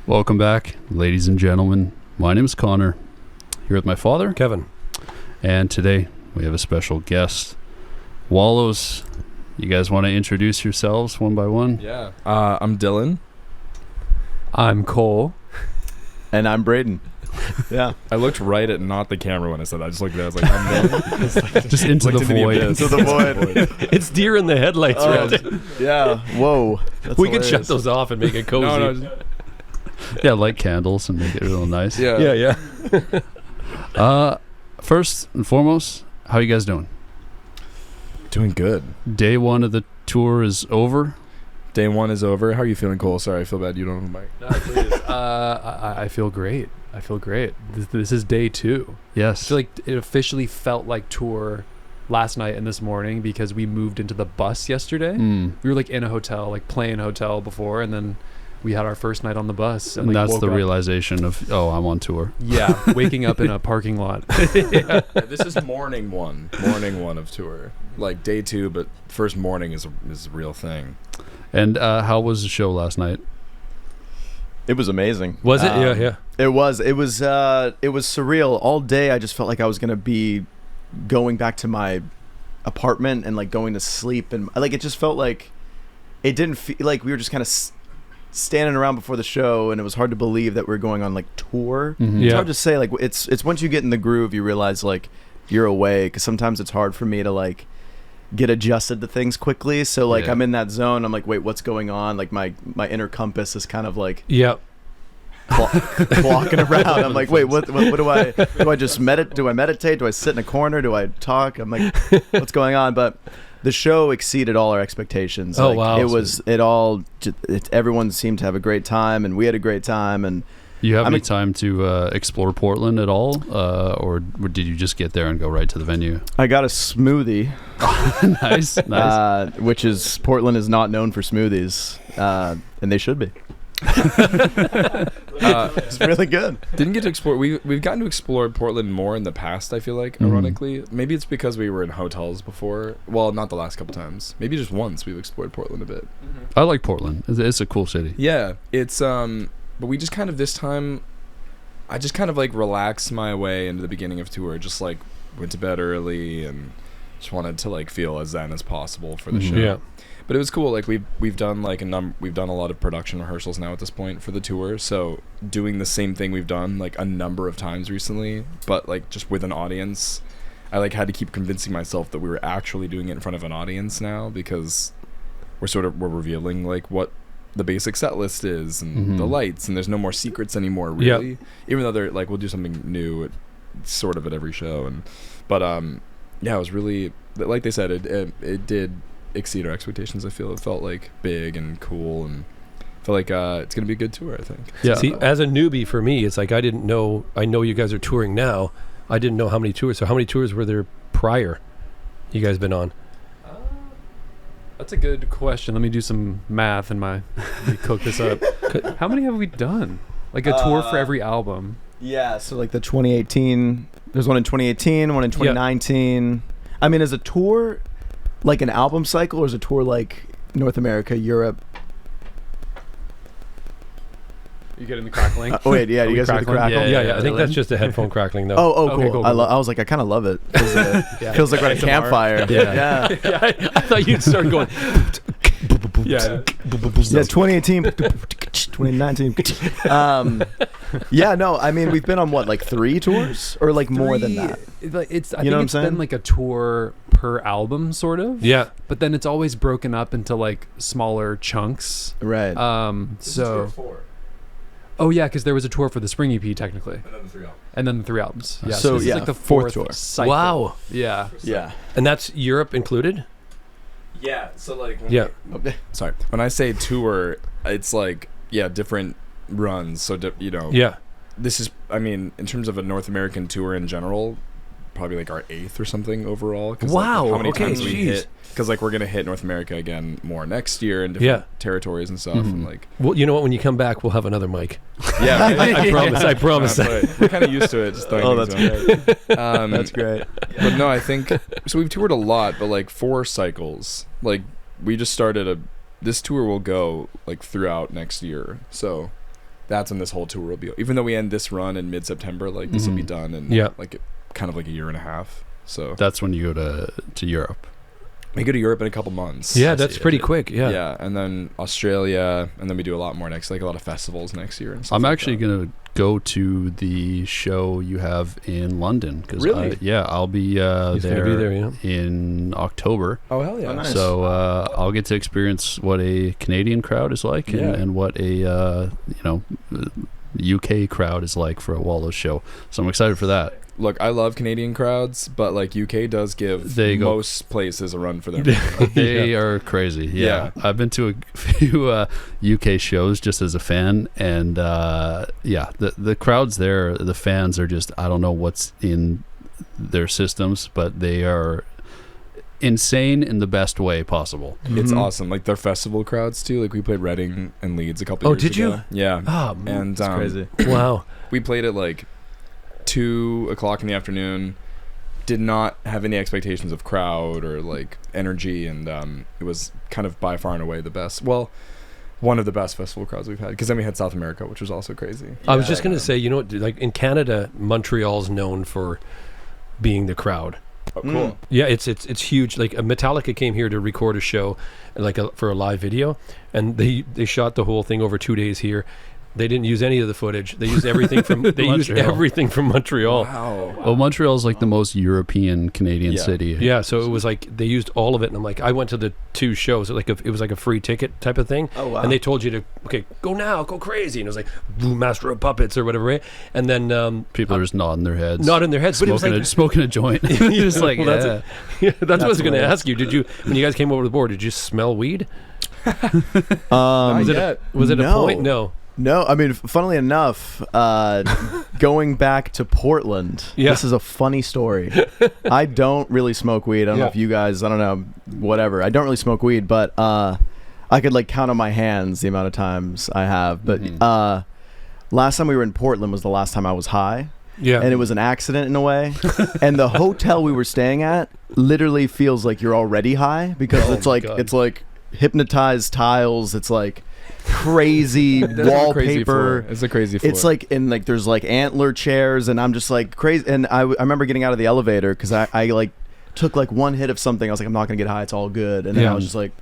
Welcome back, ladies and gentlemen. My name is Connor, here with my father, Kevin. And today we have a special guest, Wallows. You guys want to introduce yourselves one by one? Yeah. I'm Dylan. I'm Cole. And I'm Braden. Yeah. I looked right at not the camera when I said that. I just looked at it. I was like, I'm Dylan. Just into the void. Into the void. It's deer in the headlights, right? Yeah. Whoa. That's We hilarious. could shut those off and make it cozy. No. Yeah, light candles and make it real nice. Yeah. First and foremost, how you guys doing? Doing good. Day one of the tour is over. Day one is over. How are you feeling, Cole? Sorry, I feel bad you don't have a mic. No, please. I feel great. This is day 2. I Yes. feel like it officially felt like tour last night and this morning because we moved into the bus yesterday. We were like in a hotel, like playing hotel before, and then we had our first night on the bus. And like, that's woke the up. realization of, oh, I'm on tour. Yeah, waking up in a parking lot. Yeah, this is morning one of tour. Like day 2, but first morning is a real thing. And how was the show last night? It was amazing. Was it? Yeah. It was surreal. All day I just felt like I was going to be going back to my apartment and like going to sleep. And like, it just felt like it didn't feel like we were just kind of standing around before the show, and it was hard to believe that we were going on like tour. Mhm. It's Yeah. hard to say. Like it's once you get in the groove, you realize like you're away, because sometimes it's hard for me to like get adjusted to things quickly. So like Yeah. I'm in that zone. I'm like, wait, what's going on? Like my inner compass is kind of like Yep. walking around. I'm like, wait, what do I just meditate? Do I meditate? Do I sit in a corner? Do I talk? I'm like, what's going on? But the show exceeded all our expectations. Oh, Like, wow. Everyone seemed to have a great time, and we had a great time. And You have I any mean- time to explore Portland at all? Or did you just get there and go right to the venue? I got a smoothie, Nice. which is Portland is not known for smoothies, and they should be. It's really good. Didn't get to explore. We've gotten to explore Portland more in the past, I feel like, ironically. Maybe it's because we were in hotels before. Well, not the last couple times. Maybe just once we've explored Portland a bit. I like Portland. It's a cool city. Yeah, it's but we just kind of this time, I just kind of like relaxed my way into the beginning of tour. Just like went to bed early and just wanted to like feel as zen as possible for the Mhm. show. Yeah. But it was cool. Like we've done like we've done a lot of production rehearsals now at this point for the tour. So doing the same thing we've done like a number of times recently, but like just with an audience. I like had to keep convincing myself that we were actually doing it in front of an audience now, because we're revealing like what the basic set list is and the lights, and there's no more secrets anymore, really. Yep. Even though they're like we'll do something new sort of at every show, but yeah, it was really, like they said, it did exceed our expectations. I feel it felt like big and cool, and I feel like it's gonna be a good tour, I think. Yeah. See, as a newbie for me, it's like I know you guys are touring now. I didn't know how many tours. So how many tours were there prior you guys been on? That's a good question. Let me do some math and let me cook this up. How many have we done? Like a tour for every album. Yeah, so like the 2018, there's one in 2018, one in 2019. I mean, is a tour like an album cycle, or is a tour like North America, Europe? You getting the crackling? Oh wait, yeah, Are you we guys heard the crackling? crackle? Yeah. I think that's just a headphone crackling, though. Oh, Okay, cool. cool. I was like, I kind of love it. Feels like we're at a campfire. Yeah. Yeah. I thought you'd start going. Yeah. Yeah, 2018, 2019. Yeah, no, I mean, we've been on what, like 3 tours, or like more than that? I You know think what I'm it's been saying? like a tour per album, sort of. Yeah. But then it's always broken up into like smaller chunks. Right. Oh yeah, because there was a tour for the spring EP technically, and then the 3 albums. Yeah. So, this is yeah, like the fourth fourth tour. cycle. Wow. Yeah. Yeah. And that's Europe included? Yeah, so like Yeah. sorry, when I say tour, it's like different runs. So Yeah. this is, I mean, in terms of a North American tour in general, probably like our 8th or something overall. 'Cause, Wow, Like, how many okay, times we jeez. hit? Because like we're gonna hit North America again more next year in different territories and stuff, and like Well, you know what? When you come back, we'll have another mic. yeah, I promise. We're kind of used to it. Just throwing that's things out. That's great. But no, I think so. We've toured a lot, but like 4 cycles. Like we just started this tour will go like throughout next year. So that's when this whole tour will be. Even though we end this run in mid-September, like this will be done in like kind of like a year and a half. So that's when you go to Europe. We go to Europe in a couple months. Yeah, that's pretty quick. Yeah. Yeah, and then Australia, and then we do a lot more next, like a lot of festivals next year. And stuff I'm like actually that. gonna go to the show you have in London. Really? I'll be He's gonna there, be there, yeah. in October. Oh hell yeah! Oh, nice. So I'll get to experience what a Canadian crowd is like, and what a UK crowd is like for a Wallows show. So I'm excited for that. Look, I love Canadian crowds, but like UK does give most places a run for their money. They are crazy. Yeah. I've been to a few UK shows just as a fan, and the crowds there, the fans are just, I don't know what's in their systems, but they are insane in the best way possible. It's awesome. Like their festival crowds too. Like we played Reading and Leeds a couple years ago. Oh, did you? Yeah. Oh, and It's crazy. wow. We played at like 2:00 in the afternoon. Did not have any expectations of crowd or like energy, and it was kind of by far and away the best. Well, one of the best festival crowds we've had, because then we had South America, which was also crazy. I was just going to say, like in Canada, Montreal's known for being the crowd. Oh, cool. Yeah, it's huge. Like Metallica came here to record a show, like for a live video, and they shot the whole thing over 2 days here. They didn't use any of the footage. They used everything from Montreal. Wow. Well, Montreal's like the most European Canadian city. Yeah, so it was like they used all of it, and I'm like, I went to the 2 shows. It was like a free ticket type of thing. Oh wow. And they told you to go now, go crazy, and it was like Master of Puppets or whatever, right? And then People are just nodding their heads. nodding their heads, but it was like, smoking a joint. Just like, well, that's that's what I was going to ask you. Did you, when you guys came over to the board, did you smell weed? Not yet. Was it a No. point? No. No, I mean, funnily enough, going back to Portland, this is a funny story. I don't really smoke weed. I don't know if you guys, I don't know, whatever. I don't really smoke weed, but I could like count on my hands the amount of times I have. But last time we were in Portland was the last time I was high. Yeah. And it was an accident in a way. And the hotel we were staying at literally feels like you're already high, because it's like hypnotized tiles. It's like crazy wallpaper. It's a crazy floor. It's like in like there's like antler chairs, and I'm just like crazy. And I remember getting out of the elevator because I like took like one hit of something. I was like, I'm not gonna get high. It's all good. And then I was just like,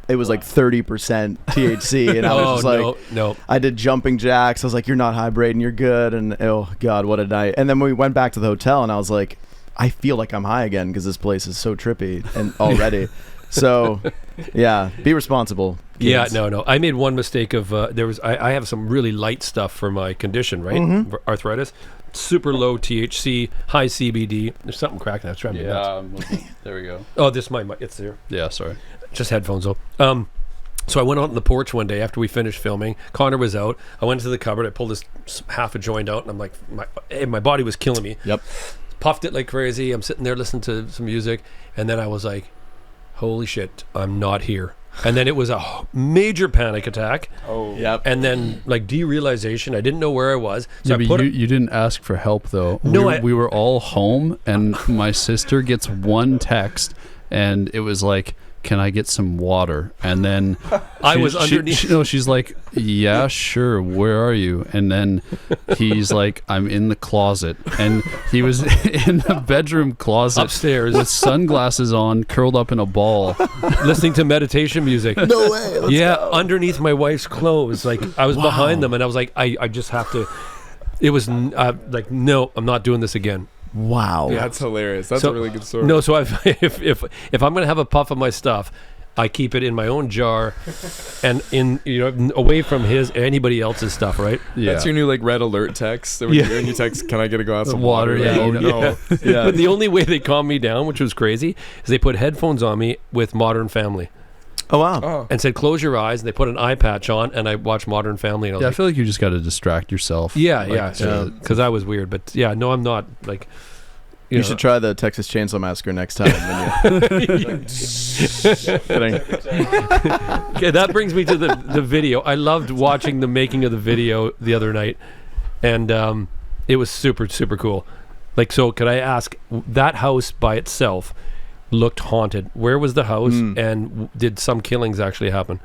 it was like 30% THC, and I was just like, no. I did jumping jacks. I was like, you're not high, Braden. You're good. And oh god, what a night. And then we went back to the hotel, and I was like, I feel like I'm high again because this place is so trippy and already. So, yeah, be responsible. Kids. Yeah, no. I made one mistake of I have some really light stuff for my condition, right? For arthritis, super low THC, high CBD. There's something cracking. That's driving me nuts. There we go. Oh, this is my mic. It's there. Yeah, sorry. Just headphones though. So I went out on the porch one day after we finished filming. Connor was out. I went to the cupboard. I pulled this half a joint out, and I'm like, my body was killing me. Yep. Puffed it like crazy. I'm sitting there listening to some music, and then I was like, holy shit, I'm not here. And then it was a major panic attack. Oh, yep. And then like derealization. I didn't know where I was. So Yeah, but you didn't ask for help though. No, we were all home, and my sister gets one text, and it was like, can I get some water? And then I was underneath. She's like, yeah, sure. Where are you? And then he's like, I'm in the closet. And he was in the bedroom closet upstairs with sunglasses on, curled up in a ball, listening to meditation music. No way. Let's go. Underneath my wife's clothes. Like I was behind them, and I was like, I just have to. It was like, no, I'm not doing this again. Wow. Yeah, that's hilarious. That's a really good story. No, so if I'm gonna have a puff of my stuff, I keep it in my own jar, and away from anybody else's stuff, right? Yeah. That's your new like red alert text. When you're in your text, can I get a glass of water? Yeah, Oh, no. Yeah. But the only way they calmed me down, which was crazy, is they put headphones on me with Modern Family Oh wow. Oh. and said, "Close your eyes." And they put an eye patch on, and I watched Modern Family. And I was Yeah, I like, feel like you just got to distract yourself. because I was weird. But yeah, no, I'm not like. You should try the Texas Chainsaw Massacre next time. Kidding. Okay, that brings me to the video. I loved watching the making of the video the other night, and it was super, super cool. Like, so could I ask, that house by itself looked haunted. Where was the house, and did some killings actually happen?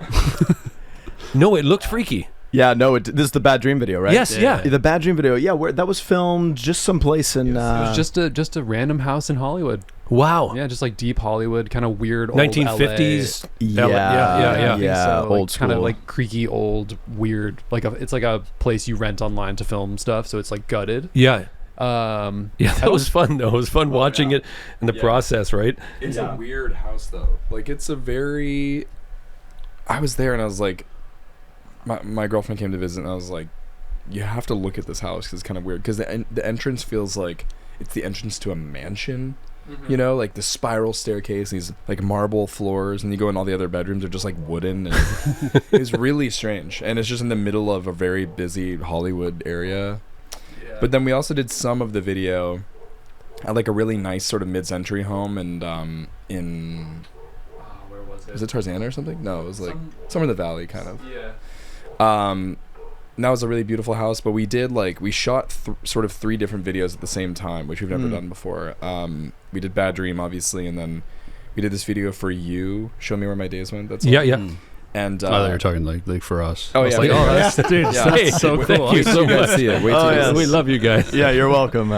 No, it looked freaky. Yeah, no, this is the Bad Dream video, right? Yes, yeah. The Bad Dream video, yeah, where that was filmed just someplace in. It was just a random house in Hollywood. Wow. Yeah, just like deep Hollywood, kind of weird old 1950s. yeah, yeah, LA. So, like, old school, kind of like creaky, old, weird. It's like a place you rent online to film stuff. So it's like gutted. Yeah. Yeah, That was fun though. It was fun watching it and the process, right? It's a weird house though. Like it's a very. I was there and I was like, my girlfriend came to visit and I was like, you have to look at this house because it's kind of weird because the entrance feels like it's the entrance to a mansion. You know, like the spiral staircase, these like marble floors, and you go in all the other bedrooms are just like wooden, and it's really strange. And it's just in the middle of a very busy Hollywood area. Yeah. But then we also did some of the video at like a really nice sort of mid-century home, and in where was it Tarzana or something? No, it was like somewhere in the valley, kind of. Yeah. And that was a really beautiful house, but we did we shot sort of 3 different videos at the same time, which we've never done before. We did Bad Dream, obviously, and then we did this video for you, Show Me Where My Days Went. That's Yeah. And I thought you were talking like for us. Oh, I was yeah. like, Yeah. that's, dude, that's so cool. Thank you so much. See it. Wait Oh, till you yes. We love you guys. Yeah, you're welcome.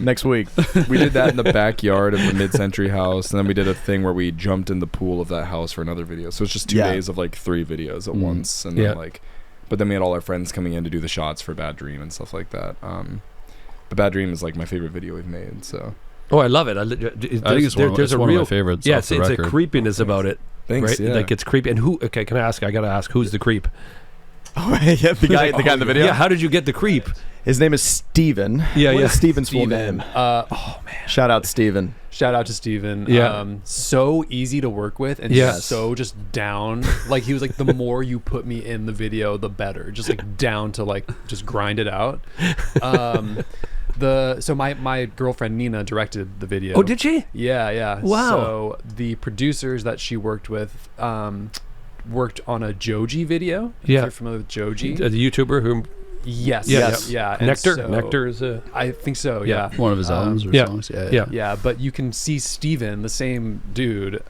Next week. We did that in the backyard of the mid-century house, and then we did a thing where we jumped in the pool of that house for another video. So it's just 2 days of like 3 videos at once, and then but then we had all our friends coming in to do the shots for Bad Dream and stuff like that. But Bad Dream is like my favorite video we've made. So. Oh, I love it. I think it's one of my favorites. Yeah, off the it's a record. creepiness about it. Thanks. Right? Yeah. Like it's creepy. And who? Okay, can I ask? I gotta ask. Who's the creep? Oh, yeah, the guy in the video. Yeah. How did you get the creep? His name is Steven. Yeah, What is Steven's full Steven. name? Oh man. Shout out Steven. Shout out to Steven. Yeah. So easy to work with and Yes. so just down. Like he was like, the more you put me in the video, the better. Just like down to like just grind it out. So my girlfriend Nina directed the video. Oh, did she? Yeah. Wow. So the producers that she worked with worked on a Joji video. If Yeah. you're familiar with Joji. The YouTuber who Yes. Yeah, Yes. Yeah. And Nectar. so- Nectar is a. I think so. Yeah. One of his albums or yeah. songs. Yeah. Yeah, but you can see Steven, the same dude,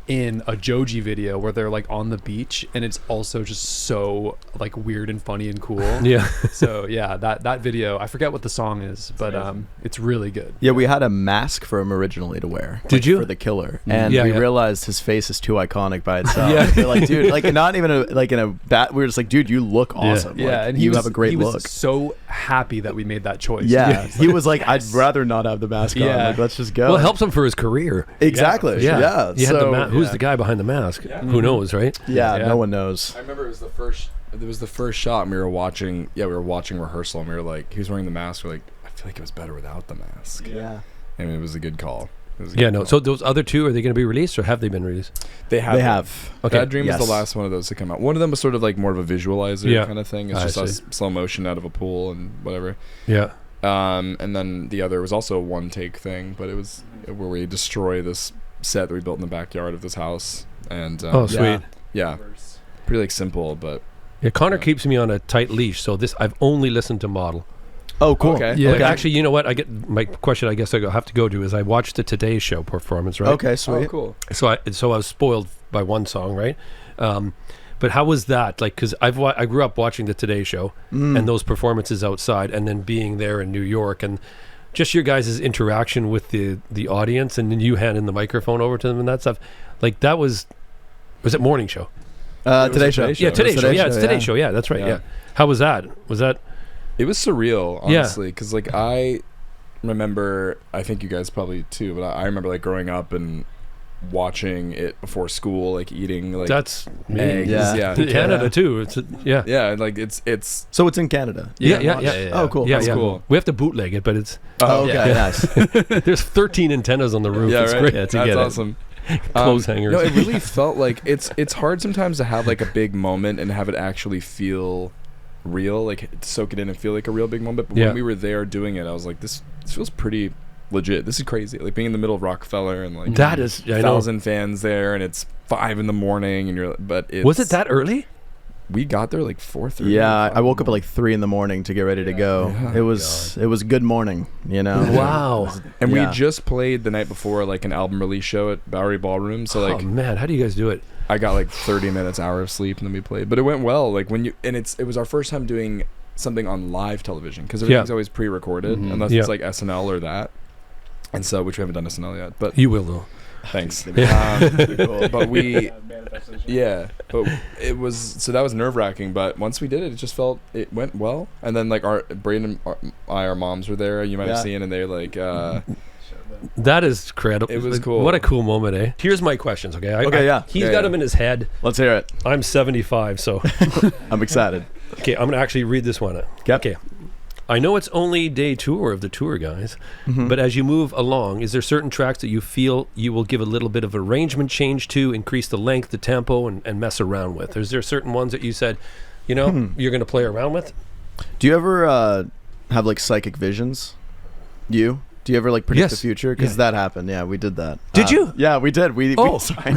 in a Joji video where they're like on the beach, and it's also just so like weird and funny and cool. Yeah. So yeah, that video, I forget what the song is, but it's really good. Yeah, we had a mask for him originally to wear. Did you? For the killer, and Yeah, we yeah. realized his face is too iconic by itself. Yeah. We're like, dude, like not even in a bat. We were just like, dude, you look awesome. Yeah, Like, and you have a great he look. was so happy that we made that choice. Yeah, It's he was like, I'd rather not have the mask on. Yeah. Like, let's just go. Well, it helps him for his career. Exactly. Yeah. You had the So, who's the guy behind the mask? Who knows, right? yeah, Yeah. no one knows. I remember it was the first shot, and we were watching rehearsal, and we were like, he was wearing the mask. We're like, I feel like it was better without the mask. Yeah. And it was a good call. Yeah, no. So those other 2, are they going to be released or have they been released? They have. They have. Okay. Bad Dream Yes. is the last one of those to come out. One of them was sort of like more of a visualizer kind of thing. It's I just us see. slow motion out of a pool and whatever. Yeah. And then the other was also a 1-take thing, but it was where we destroy this set that we built in the backyard of this house. And Oh, sweet. yeah, pretty like simple, but Yeah, Connor keeps me on a tight leash, so I've only listened to Model. Oh, cool. Okay. Yeah. Like, actually, you know what? I get my question. I guess I have to go to is I watched the Today Show performance, right? Okay, sweet. oh cool. So I was spoiled by one song, right? But how was that? Like, because I grew up watching the Today Show and those performances outside, and then being there in New York, and just your guys' interaction with the audience, and then you handing the microphone over to them and that stuff. Like that was it morning show? Today Show. Yeah, Today Show. Yeah, it's Today Show. Yeah, that's right. Yeah. Yeah. How was that? Was that? It was surreal, Yeah. honestly, because like I remember, I think you guys probably too, but I remember like growing up and watching it before school, like eating like That's me. eggs. Yeah. In Canada too. It's yeah. Yeah, like it's So it's in Canada. Yeah. Oh, cool. Yeah, That's yeah. cool. We have to bootleg it, but it's Oh, okay, yeah. nice. there's 13 antennas on the roof. yeah, It's right. great. Yeah, to That's get it. awesome. Clothes hangers. No, it really felt like it's hard sometimes to have like a big moment and have it actually feel real, like soak it in and feel like a real big moment. But Yeah. when we were there doing it, I was like, this feels pretty legit. This is crazy. Like being in the middle of Rockefeller and like That is, I know. 1,000 fans there, and it's 5 a.m. and you're. But it's, Was it that early? We got there like 4:30. Yeah, I woke up at like 3 a.m. to get ready to go. Yeah. It was good morning, you know. Wow. And Yeah. we just played the night before like an album release show at Bowery Ballroom. So like Oh man, how do you guys do it? I got like 30 minutes, hour of sleep, and then we played. But it went well. Like it was our first time doing something on live television because everything's always pre-recorded unless it's like SNL or that. And so, which we haven't done SNL yet, but you will though. Thanks. Cool. But but it was, so that was nerve-wracking, but once we did it, it went well. And then like Brayden and our moms were there, you might have seen, and they're like that is credible. It was cool. What a cool moment, eh? Here's my questions, okay? He's got them in his head. Let's hear it. I'm 75, so I'm excited. Okay, I'm gonna actually read this one. Okay. I know it's only day tour of the tour, guys, but as you move along, is there certain tracks that you feel you will give a little bit of arrangement change to, increase the length, the tempo, and mess around with? Is there certain ones that you said, you're going to play around with? Do you ever have like psychic visions? Do you ever like predict the future? Because that happened. Yeah, we did that. Did you? Yeah, we did. Sorry.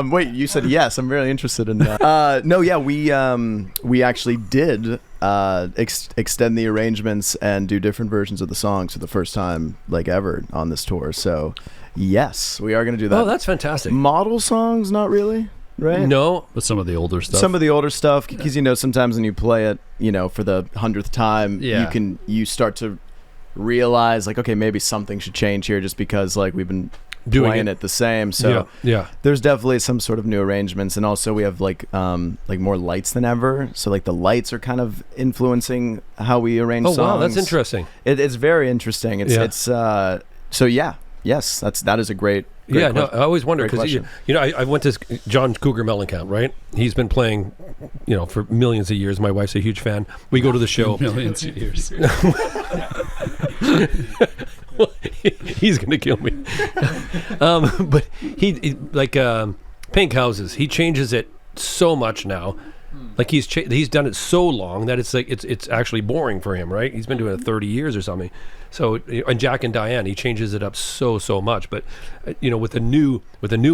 Wait, you said yes. I'm really interested in that. No, yeah, we actually did extend the arrangements and do different versions of the songs for the first time like ever on this tour. So yes, we are going to do that. Oh, that's fantastic. Model songs, not really. Right? No, but some of the older stuff. Some of the older stuff, because sometimes when you play it, for the 100th time, you start to realize like, okay, maybe something should change here, just because like we've been playing it the same. So there's definitely some sort of new arrangements, and also we have like more lights than ever. So like the lights are kind of influencing how we arrange songs. Oh wow, that's interesting. It's very interesting. Yes, that is a great question. No, I always wonder because I went to John Cougar Mellencamp, right? He's been playing, for millions of years. My wife's a huge fan. We go to the show. Millions of years. He's gonna kill me. But he like Pink Houses. He changes it so much now. Like he's done it so long that it's like it's actually boring for him, right? He's been doing it 30 years or something. So, and Jack and Diane, he changes it up so much. But with a new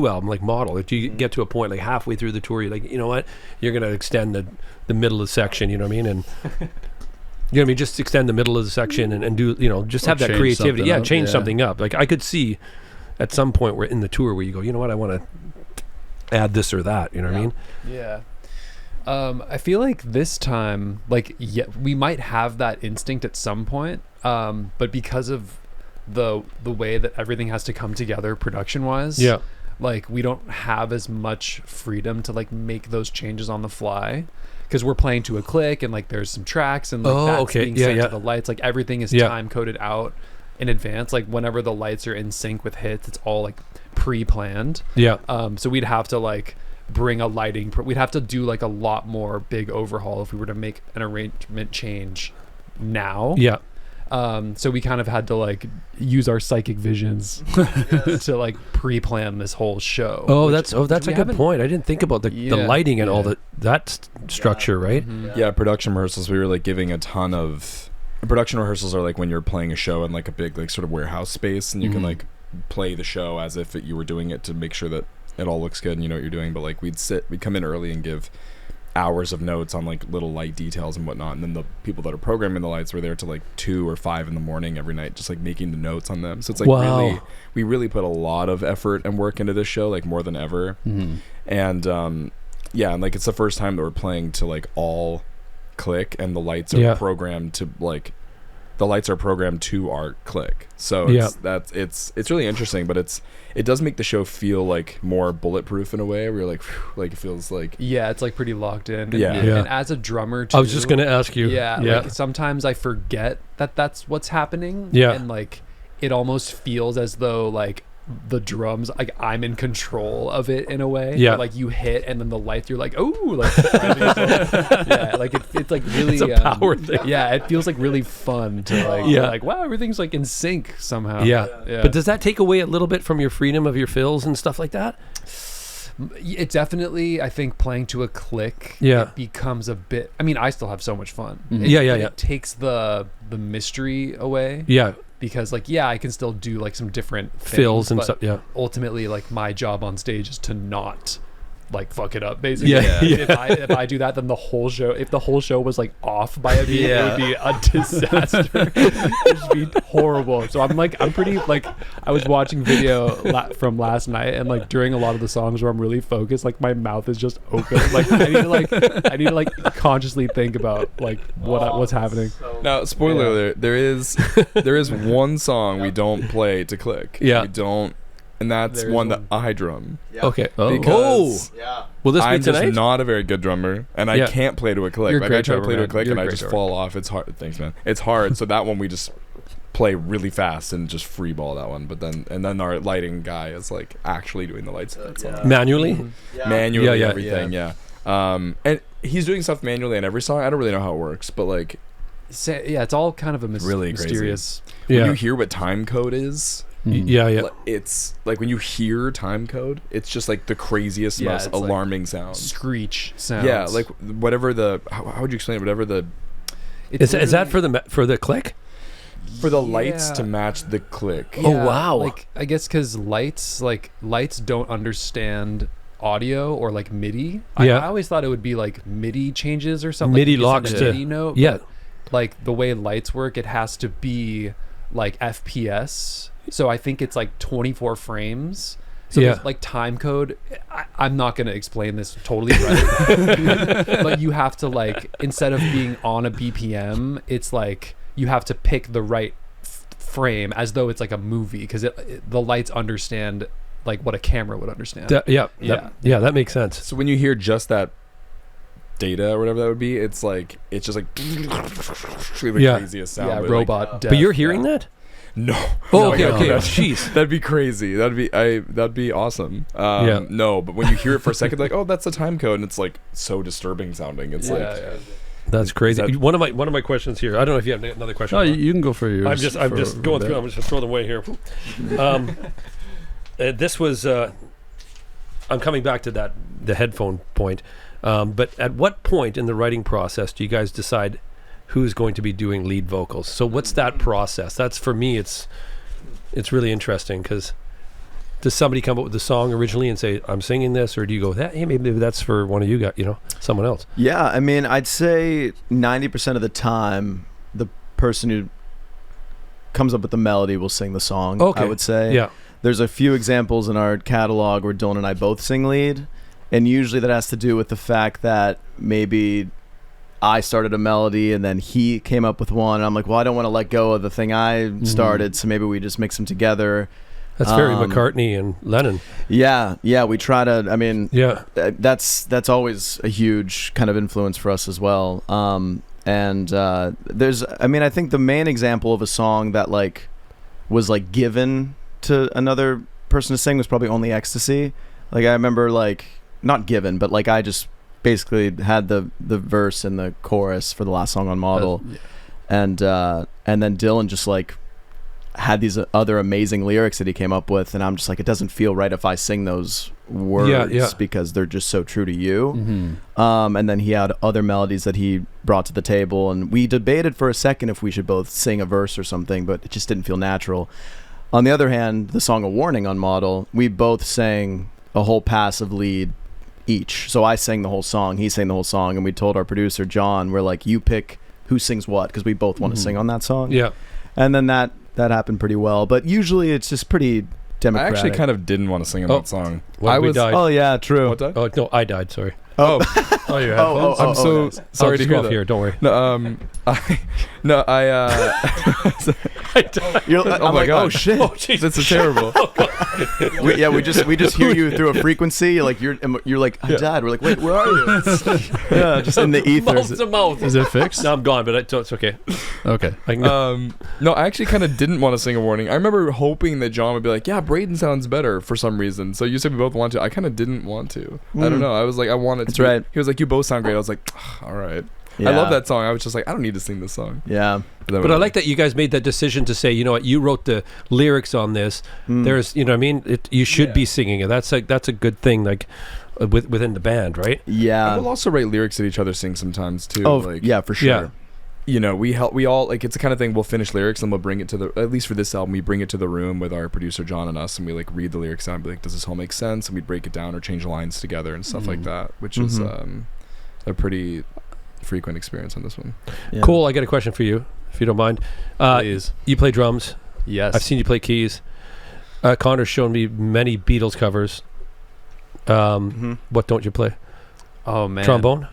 album like Model, if you get to a point like halfway through the tour, you're like, you know what, you're gonna extend the middle of the section. You know what I mean? And just extend the middle of the section and do just have that creativity. Yeah, change something up. Like I could see at some point where in the tour where you go, you know what, I want to add this or that. You know what I mean? Yeah. I feel like this time, we might have that instinct at some point, but because of the way that everything has to come together production-wise, we don't have as much freedom to make those changes on the fly, because we're playing to a click and there's some tracks and that's being sent to the lights. Everything is time coded out in advance. Whenever the lights are in sync with hits, it's all pre-planned. So we'd have to bring a lighting we'd have to do a lot more big overhaul if we were to make an arrangement change now. So we kind of had to use our psychic visions to pre-plan this whole show. That's a good point. I didn't think about the lighting and all that structure, right? Production rehearsals, we were giving a ton of production rehearsals are when you're playing a show in a big sort of warehouse space, and you can play the show as if you were doing it to make sure that it all looks good and you know what you're doing. But we'd come in early and give hours of notes on little light details and whatnot, and then the people that are programming the lights were there to 2 or 5 in the morning every night, just making the notes on them. So it's we really put a lot of effort and work into this show, more than ever. And and it's the first time that we're playing to all click, and the lights are programmed to the lights are programmed to our click. So it's really interesting, but it does make the show feel more bulletproof in a way, where you're it feels it's pretty locked in. And as a drummer too, I was just gonna ask you. Sometimes I forget that that's what's happening. And it almost feels as though the drums, I'm in control of it in a way. You hit and then the lights, you're it's really it's a power thing. It feels really fun to wow, everything's in sync somehow. But does that take away a little bit from your freedom of your fills and stuff like that? It definitely, I think, playing to a click, it becomes a bit, I still have so much fun. It takes the mystery away. Because I can still do some different things, fills and stuff. Ultimately, my job on stage is to not like fuck it up basically. Yeah. If I do that, then the whole show was like off by a beat, it would be a disaster. It would be horrible. So I'm pretty like, I was watching video from last night, and like during a lot of the songs where I'm really focused, like my mouth is just open. Like I need to like consciously think about like what's happening. Now, spoiler alert, there is one song we don't play to click. Yeah. We don't, and that's There's one that one. I drum. Yeah. Okay. Because Yeah. Will this be I'm tonight? just not a very good drummer, and I Yeah. can't play to a click. You're a Like great I try to drummer, play to a man. click, You're and a I great just drummer. fall off. It's hard. Thanks, man. It's hard. So that one we just play really fast and just free ball that one. But then our lighting guy is like actually doing the lights. That's all. Manually? Manually, Yeah, everything. Yeah. And he's doing stuff manually on every song. I don't really know how it works, but like It's all kind of a Really crazy. mysterious. when Yeah. you hear what time code is, Yeah. it's like when you hear time code, it's just like the craziest, Yeah, most it's like alarming sound. screech sounds. Yeah, like whatever the how would you explain it? Whatever the Is that for the click? for the lights Yeah. to match the click. Oh, wow. Like I guess because lights don't understand audio or like MIDI. Yeah. I always thought it would be like MIDI changes or something. MIDI Like you locks send a to- MIDI note. Yeah. Like the way lights work, it has to be like FPS. So I think it's like 24 frames. So Yeah. there's like time code. I'm not going to explain this totally right. But you have to like, instead of being on a BPM, it's like you have to pick the right frame as though it's like a movie, because the lights understand like what a camera would understand. That makes sense. So when you hear just that data or whatever that would be, it's just like the Yeah. craziest sound. Yeah, but, robot. Like, death. But you're hearing that? no. Oh, my okay, God, okay. no. Jeez. That'd be crazy. That'd be awesome. Yeah. No, but when you hear it for a second, like, oh, that's the time code, and it's like so disturbing sounding. It's like That's crazy. that- One of my questions here. I don't know if you have another question. Oh, you can go for yours. I'm just for going a through. bit. I'm just gonna throw them away here. This was. I'm coming back to the headphone point. But at what point in the writing process do you guys decide who's going to be doing lead vocals? So what's that process? That's, for me, it's really interesting, because does somebody come up with the song originally and say, I'm singing this, or do you go, hey, maybe that's for one of you guys, someone else? Yeah, I mean, I'd say 90% of the time, the person who comes up with the melody will sing the song. Okay. I would say. Yeah. There's a few examples in our catalog where Dylan and I both sing lead, and usually that has to do with the fact that maybe I started a melody and then he came up with one. And I'm like, well, I don't want to let go of the thing I started, so maybe we just mix them together. That's very McCartney and Lennon. Yeah, we try to. I mean, Yeah. that's always a huge kind of influence for us as well. There's, I mean, I think the main example of a song that like was like given to another person to sing was probably Only Ecstasy. Like I remember, like, not given, but like I just basically had the verse and the chorus for the last song on Model, and then Dylan just like had these other amazing lyrics that he came up with, and I'm just like, it doesn't feel right if I sing those words because they're just so true to you. And then he had other melodies that he brought to the table, and we debated for a second if we should both sing a verse or something, but it just didn't feel natural. On the other hand, the song A Warning on Model, we both sang a whole pass of lead each. So I sang the whole song, he sang the whole song, and we told our producer, John, we're like, you pick who sings what, because we both want to sing on that song. Yeah. And then that happened pretty well. But usually it's just pretty I democratic. actually kind of didn't want to sing on that song. Well, I we was. died. Oh, yeah, true. What died? Oh, no, I died. Sorry. Oh, Oh, your Oh, headphones? I'm so okay. sorry I'll to just hear go off that. here. Don't worry. You're, Oh I'm my like, God. oh shit. Oh, jeez. This is terrible. we just hear you through a frequency. You're like, I died. We're like, wait, where are you? Yeah, just in the Mouth ethers. to mouth. Is it fixed? No, I'm gone, but it's okay. Okay. I can No, I actually kind of didn't want to sing A Warning. I remember hoping that John would be like, yeah, Braden sounds better for some reason. So you said we both want to. I kind of didn't want to. I don't know. I was like, I wanted to. That's right. He was like, you both sound great. I was like, all right. I Yeah. love that song. I was just like, I don't need to sing this song. Yeah. then But I like that you guys made that decision to say, you know what, you wrote the lyrics on this. There's, you know what I mean? You should be singing it. That's a good thing, like within the band, right? Yeah. And we'll also write lyrics that each other sing sometimes too. Oh, like, yeah, for sure. Yeah. we all like, it's the kind of thing we'll finish lyrics and we'll bring it to the, at least for this album, we bring it to the room with our producer John and us, and we like read the lyrics out and be like, does this all make sense? And we break it down or change the lines together and stuff like that, which is a pretty frequent experience on this one. Yeah. Cool. I got a question for you, if you don't mind. Please. You play drums. Yes. I've seen you play keys. Connor's shown me many Beatles covers. What don't you play? Oh man. Trombone?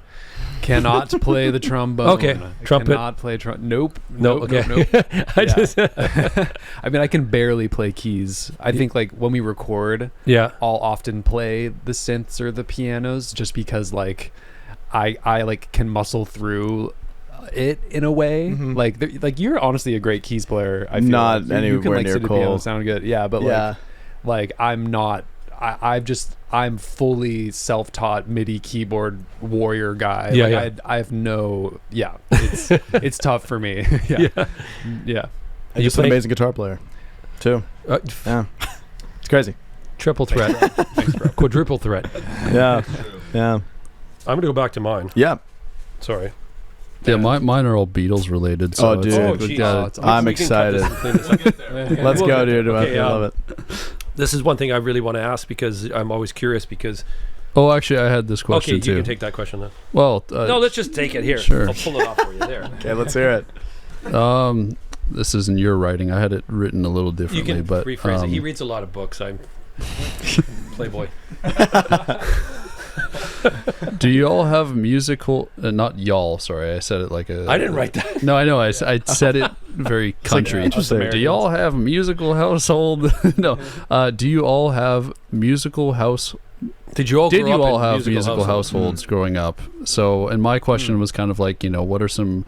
Cannot play the trombone. Okay. Trumpet? Cannot play Nope. No. Okay. Nope. I Yeah. just I mean, I can barely play keys. I think like when we record, yeah. I'll often play the synths or the pianos just because like I like can muscle through it in a way. Like you're honestly a great keys player. I feel Not like. You can anywhere like near sit at the piano Cole. and sound good. Yeah, but like I'm not. I'm fully self-taught MIDI keyboard warrior guy. Yeah, like, yeah. I have no. Yeah, it's tough for me. Yeah. You And just an play- amazing guitar player, too. Yeah, it's crazy. Triple threat. Thanks, bro. Quadruple threat. Yeah, yeah, I'm going to go back to mine. yeah. Sorry. Yeah, mine are all Beatles related. So Oh, it's dude. like, Oh, geez. yeah, it's I'm We can cut excited. this and clean this up. Let's We'll go, get dude. there. Okay, I love it. This is one thing I really want to ask because I'm always curious because... oh, actually, I had this question Okay, too. you can take that question then. Well, No, let's just take it here. sure. I'll pull it off for you there. Okay, let's hear it. this isn't your writing. I had it written a little You differently, can but rephrase it. He reads a lot of books. I'm Playboy. do you all have musical? Not y'all. Sorry, I said it like a. I didn't write that. No, I know. I said it very country. interesting. Do y'all have musical household? No. Do you all have musical house? Did you all Did grow you up all in have musical households growing up? So, and my question was kind of like, what are some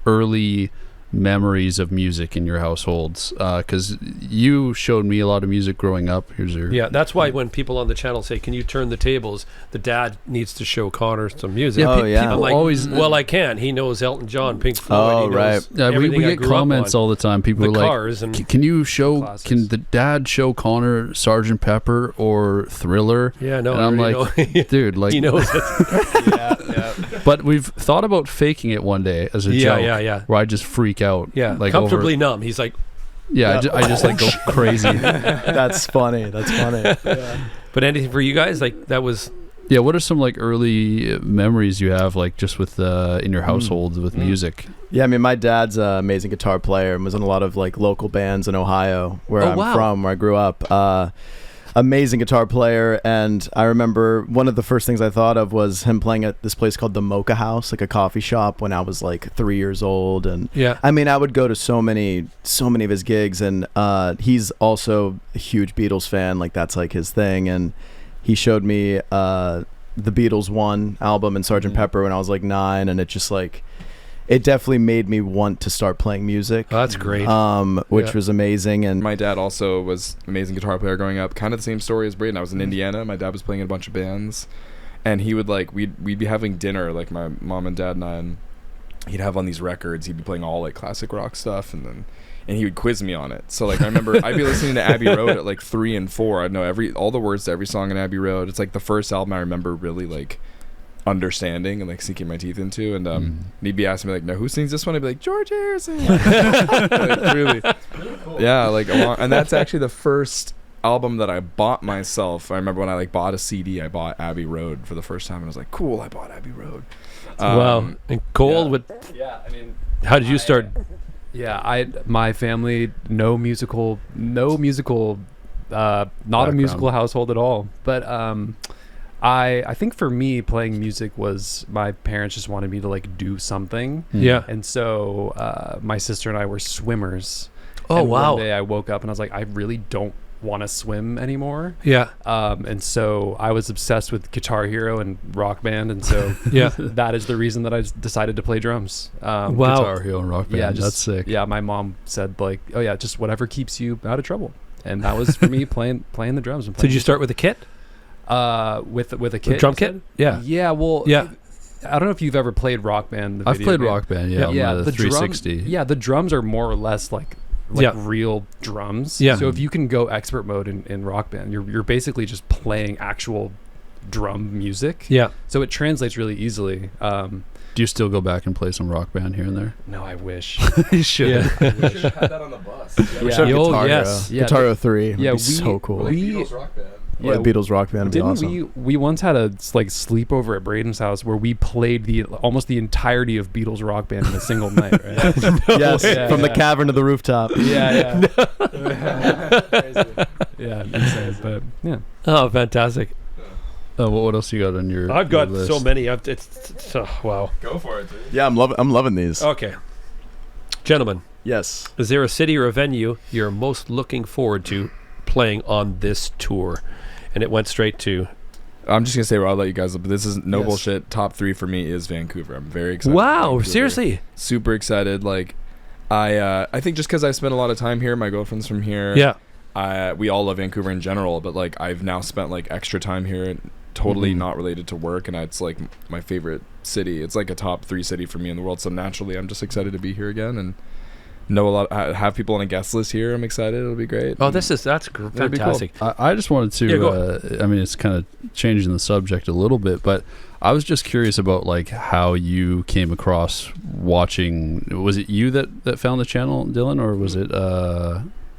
early memories of music in your households? Because you showed me a lot of music growing up. Here's your Yeah, that's why when people on the channel say, "Can you turn the tables?" the dad needs to show Connor some music. Yeah, Oh, yeah. people I'm like, always. well, I can. He knows Elton John, Pink Floyd. Oh, he knows right. Yeah, we everything I get grew up comments on. all the time. People The are like, Cars and Can you show? Classics. Can the dad show Connor Sgt. Pepper or Thriller? yeah, no, And I I'm already like, know. dude, like, he knows it. Yeah. but we've thought about faking it one day as a Yeah, joke. yeah. Where I just freak out. Yeah, like comfortably numb. He's like, Yeah, I just like go crazy. That's funny. That's funny. but anything for you guys? Like that was Yeah, what are some like early memories you have, like just with in your household with music? Yeah, I mean, my dad's an amazing guitar player and was in a lot of like local bands in Ohio, where Oh, I'm wow. from, where I grew up. Amazing guitar player, and I remember one of the first things I thought of was him playing at this place called the Mocha House, like a coffee shop, when I was like 3 years old. And yeah. I mean, I would go to so many of his gigs, and he's also a huge Beatles fan. Like that's like his thing, and he showed me the Beatles One album and Sgt. Pepper when I was like 9, and it just like it definitely made me want to start playing music, Oh, that's great. which Yeah. was amazing. And My dad also was an amazing guitar player growing up. Kind of the same story as Braden. I was in Indiana. My dad was playing in a bunch of bands, and he would like we'd be having dinner, like my mom and dad and I, and he'd have on these records. He'd be playing all like classic rock stuff, and he would quiz me on it. So like I remember I'd be listening to Abbey Road at like 3 and 4. I'd know all the words to every song in Abbey Road. It's like the first album I remember really like understanding and like sinking my teeth into. And he'd be asking me like, "No, who sings this one?" I'd be like, "George Harrison." Like, really, yeah. Like, and that's actually the first album that I bought myself. I remember when I like bought a CD, I bought Abbey Road for the first time, and I was like, "Cool, I bought Abbey Road." Wow. And Cole, yeah. with Yeah. I mean, how did you start? yeah. My family, not a musical household at all. But I think for me, playing music was my parents just wanted me to like do something. Yeah. And so my sister and I were swimmers. Oh, and wow. One day I woke up and I was like, I really don't want to swim anymore. Yeah. And so I was obsessed with Guitar Hero and Rock Band, and so Yeah. that is the reason that I decided to play drums. Wow. Guitar Hero and Rock Band. Yeah, That's sick. Yeah, my mom said like, oh yeah, just whatever keeps you out of trouble, and that was for me playing the drums. And Did you start with a kit? with a kit? drum you kit? said? Yeah. Yeah. Well. Yeah. I don't know if you've ever played Rock Band. The I've video played game. Rock Band. Yeah, Yeah, on the the 360. Drum, yeah, the drums are more or less like Yeah. real drums. Yeah. So if you can go expert mode in Rock Band, you're basically just playing actual drum music. Yeah. So it translates really easily. Do Do you still go back and play some Rock Band here and there? No, I wish. You should. Yeah. We should have had that on the bus. We should have Oh, Guitar yes. Hero. Yeah, Guitar Hero 3 would yeah, be we- so cool. Like We- Beatles Rock Band. Yeah, Beatles Rock Band would be Didn't awesome. we once had a like sleepover at Braden's house where we played almost the entirety of Beatles Rock Band in a single night, right? Yes, way. from the Yeah. cavern to the rooftop. yeah. Yeah, insane, but yeah. Oh, fantastic. What else you got on your? I've got your so list? many. It's wow. Go for it, dude. Yeah, I'm loving these. Okay, gentlemen, Yes. is there a city or a venue you're most looking forward to playing on this tour? And it went straight to I'm just gonna say, I'll let you guys. But this is no Yes. bullshit. Top 3 for me is Vancouver. I'm very excited. for wow, Vancouver. seriously? Super excited. Like, I think just because I spent a lot of time here, my girlfriend's from here. Yeah. We all love Vancouver in general, but like I've now spent like extra time here, totally Mhm. not related to work, and it's like my favorite city. It's like a top 3 city for me in the world. So naturally, I'm just excited to be here again and know a lot. Have people on a guest list here. I'm excited. It'll be great. Oh, And that's That'd be cool. fantastic. I just wanted to. Yeah, go I mean, it's kind of changing the subject a little bit, but I was just curious about like how you came across watching. Was it you that found the channel, Dylan, or was it?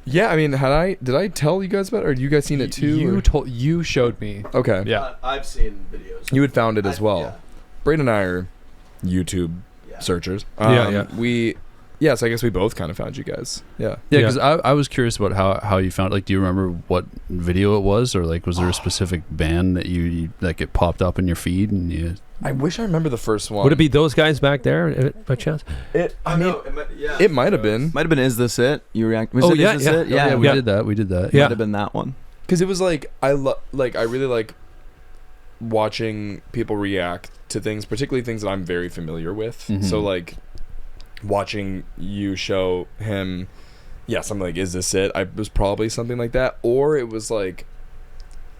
Yeah, I mean, did I tell you guys about it, or you guys seen it too? You showed me. Okay. Yeah. I've seen videos. You had found it as well. Braden and I are YouTube searchers. Yeah. So I guess we both kind of found you guys. Yeah. Yeah, because I was curious about how you found. Like, do you remember what video it was, or like was there a specific band that you like it popped up in your feed and you? I wish I remember the first one. Would it be those guys back there by chance? I mean, it might have been. Might have been Is This It? You react. Was Oh, it yeah, Is This yeah. It? Yeah, we did that. We did that. Yeah. Might have been that one. Because it was like I really like watching people react to things, particularly things that I'm very familiar with. Mhm. So like watching you show him, something like Is This It? I was probably something like that, or it was like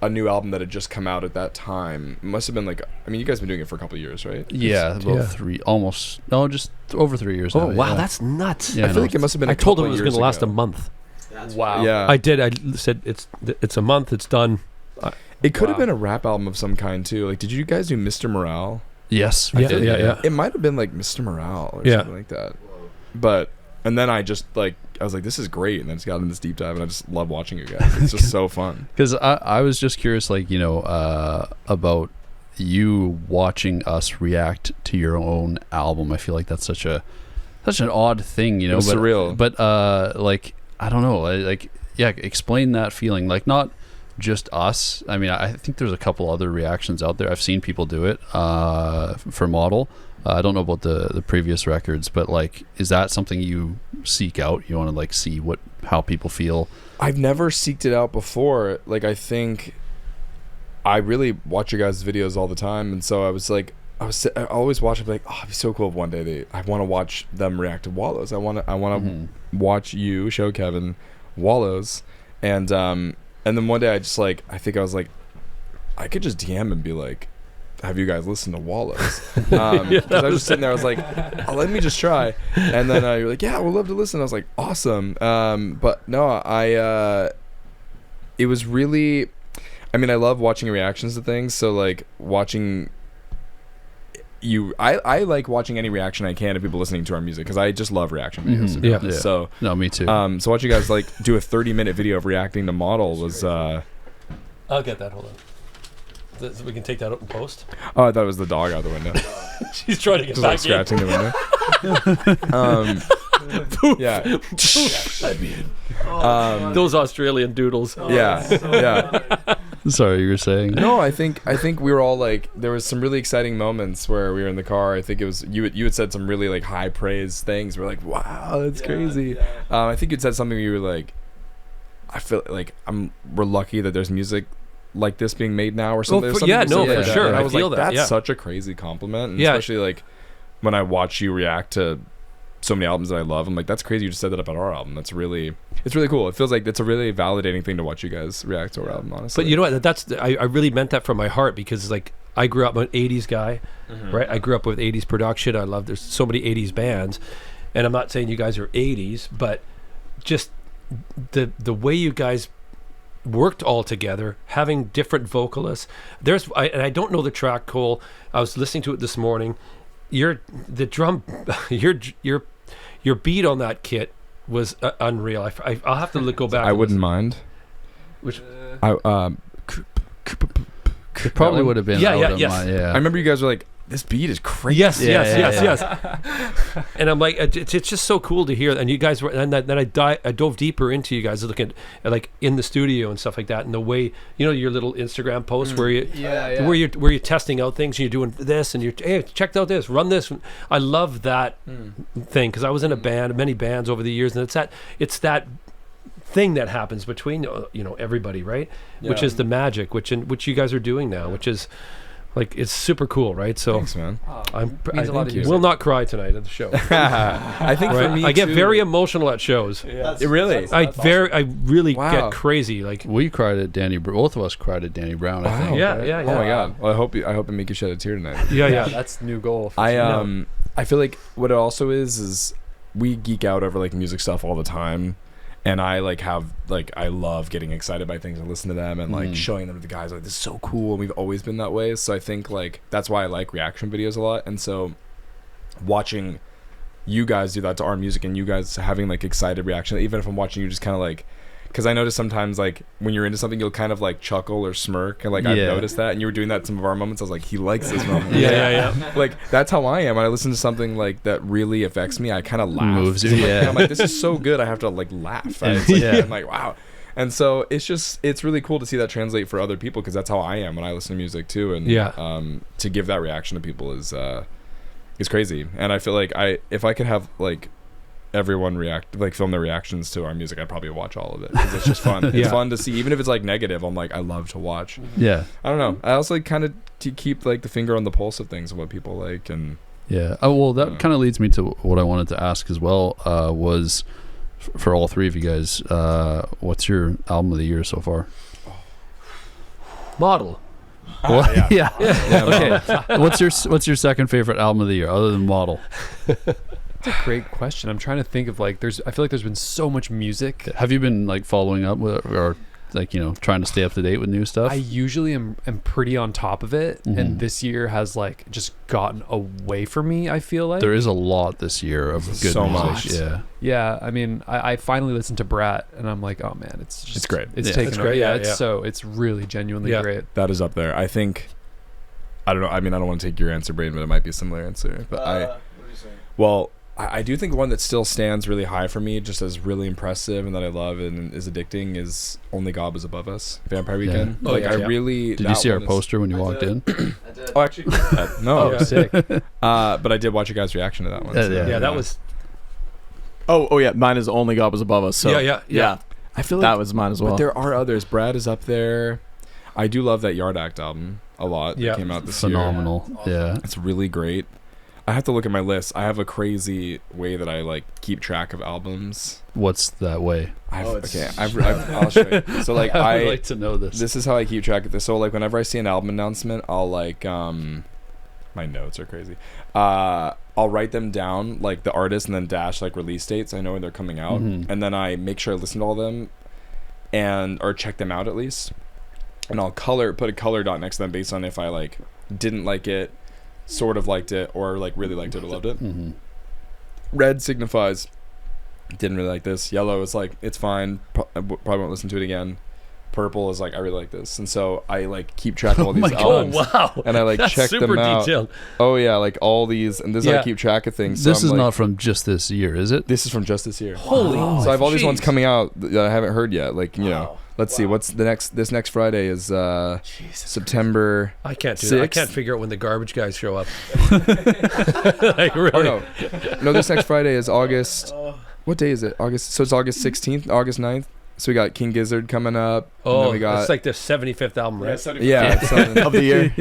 a new album that had just come out at that time. It must have been like, I mean, you guys have been doing it for a couple of years, right? Yeah, about Yeah. 3, almost. No, just over 3 years. Oh, now, wow, yeah. that's nuts. Yeah, I feel like it must have been. I a told them couple it was years going to last ago. a month. Wow. Yeah, I did. I said it's a month. It's done. it could have Wow. been a rap album of some kind too. Like, did you guys do Mr. Morale? Yes. Yeah, I did, yeah. It might have been like Mr. Morale or Yeah. something like that. But and then I just like I was like, this is great, and then just got in this deep dive, and I just love watching you guys. It's just so fun. Because I was just curious, like, about you watching us react to your own album. I feel like that's such an odd thing, It was but, surreal. But like, I don't know, explain that feeling. Like, not just us. I mean, I think there's a couple other reactions out there. I've seen people do it for Model. I don't know about the previous records, but like, is that something you seek out? You want to like see how people feel? I've never seeked it out before. Like, I think I really watch your guys' videos all the time, and so I was like, I always watch it, like, oh, it'd be so cool if one day I want to watch them react to Wallows. I want to Mhm. watch you show Kevin Wallows, and then one day I just like, I think I was like, I could just DM and be like, have you guys listened to Wallows? Because I was just sitting there, I was like, oh, let me just try. And then you're like, yeah, we'd love to listen. I was like, awesome. But no, it was really, I mean, I love watching reactions to things. So like watching you, I like watching any reaction I can of people listening to our music, because I just love reaction videos. Mhm. to be Yeah. honest. Yeah. So No, me too. so watch you guys like do a 30-minute video of reacting to Model was I'll get that. Hold on. So we can take that out and post. oh, I thought it was the dog out the window. She's trying to get Just like back scratching the window. Yeah. in. Those Australian doodles. Yeah. Sorry, you were saying. No, I think we were all like, there was some really exciting moments where we were in the car. I think it was you had said some really like high praise things. We're like, wow, that's crazy. I think you'd said something where you were like, I feel like we're lucky that there's music like this being made now, or something. for Something you said for like that. sure. And I I was feel like, that, that's yeah. such a crazy compliment. And Yeah. especially like when I watch you react to so many albums that I love, I'm like, that's crazy you just said that about our album. It's really cool. It feels like it's a really validating thing to watch you guys react to our album, honestly. But you know what? I really meant that from my heart, because like I grew up an 80s guy, right? I grew up with 80s production. I love, there's so many 80s bands, and I'm not saying you guys are 80s, but just the way you guys worked all together, having different vocalists. And I don't know the track, Cole. I was listening to it this morning, the drum, your beat on that kit was unreal. I'll have to go back. I and wouldn't listen. mind. Which It probably would have been. Yeah, out yeah, of yes. my- yeah. I remember you guys were like, "This beat is crazy." yes, Yeah, yes. yeah. And I'm like, it's just so cool to hear. And you guys were, and then I dove deeper into you guys looking at like in the studio and stuff like that, and the way your little Instagram posts where you're testing out things and you're doing this and you're hey, check out this, run this. I love that thing because I was in a band, many bands over the years, and it's that thing that happens between everybody, right? Which is the magic, which you guys are doing now, which is like it's super cool, right? So Thanks, man. I Thank you. will not cry tonight at the show. I think for Right? me, I get too- very emotional at shows. It really. I really Wow. get crazy. Like We cried at Danny. Both of us cried at Danny Brown. I think. yeah. Oh my god. Well, I hope I make you shed a tear tonight. yeah. That's the new goal. For I sure. I feel like what it also is we geek out over like music stuff all the time, and I I love getting excited by things and listen to them and like showing them to the guys like this is so cool, and we've always been that way. So I think like that's why I like reaction videos a lot, and so watching you guys do that to our music and you guys having like excited reaction, even if I'm watching you just kind of like, because I notice sometimes like when you're into something you'll kind of like chuckle or smirk, and like I've Yeah. noticed that, and you were doing that at some of our moments. I was like, he likes this moment. Yeah. Like that's how I am when I listen to something like that really affects me. I kind of laugh. Moves you, I'm like, yeah. I'm like, this is so good. I have to like laugh. And- It's like, yeah. I'm like, wow. And so it's really cool to see that translate for other people, because that's how I am when I listen to music too. And to give that reaction to people is crazy. And I feel like if I could have like everyone film their reactions to our music, I'd probably watch all of it because it's just fun. It's fun to see, even if it's like negative. I'm like, I love to watch. Yeah. I don't know. I also like kind of to keep like the finger on the pulse of things, of what people like. And Yeah. Oh well, that kind of leads me to what I wanted to ask as well. Was for all three of you guys, what's your album of the year so far? Model. Well, yeah. yeah, Okay. What's your second favorite album of the year other than Model? That's a great question. I'm trying to think of like I feel like there's been so much music. Have you been like following up with or like trying to stay up to date with new stuff? I usually am pretty on top of it, and this year has like just gotten away from me. I feel like There is a lot this year of good So music. much. Yeah. Yeah, I mean, I finally listened to Brat, and I'm like, oh man, it's great. It's Yeah. taken It's over. great, Yeah, yeah. it's really genuinely Yeah. great. that is up there. I think. I don't know. I mean, I don't want to take your answer, Braden, but it might be a similar answer. But I do think one that still stands really high for me, just as really impressive and that I love and is addicting, is Only God Was Above Us, Vampire Weekend. Oh, Like yeah, I yeah. really. Did you that see our one is- poster when you walked in? Oh, actually, no. Yeah. Sick. But I did watch your guys' reaction to that one. Yeah, so, yeah. Yeah, that was. Oh yeah, mine is Only God Was Above Us. So Yeah. I feel like that was mine as well. But there are others. Brad is up there. I do love that Yard Act album a lot. Yeah. That came out this year. Phenomenal. Yeah. It's really great. I have to look at my list. I have a crazy way that I like keep track of albums. What's that way? I'll show you. So like I would like to know this. this is how I keep track of this. So like whenever I see an album announcement, I'll like my notes are crazy. I'll write them down, like the artist, and then dash like release dates. I know when they're coming out, and then I make sure I listen to all of them, or check them out at least. And I'll put a color dot next to them based on if I like didn't like it, sort of liked it, or like really liked it or loved it. Mm-hmm. Red signifies didn't really like this. Yellow is like it's fine. Probably won't listen to it again. Purple is like I really like this, and so I like keep track of all these my God. albums. wow. And I like That's check super them out. detailed. Oh yeah, like all these, and this is how Yeah. I keep track of things. So This I'm is like, not from just this year, is it? This is from just this year. Holy. So I have all these ones jeez. coming out that I haven't heard yet. Like let's see, what's the next? This next Friday is September. I can't do that. I 6th. can't figure out when the garbage guys show up. Like really. Oh no, this next Friday is August. What day is it? August. So it's August 16th, August 9th. So we got King Gizzard coming up. and Oh, then we got it's like the 75th album, right? yeah, it's something- of the year.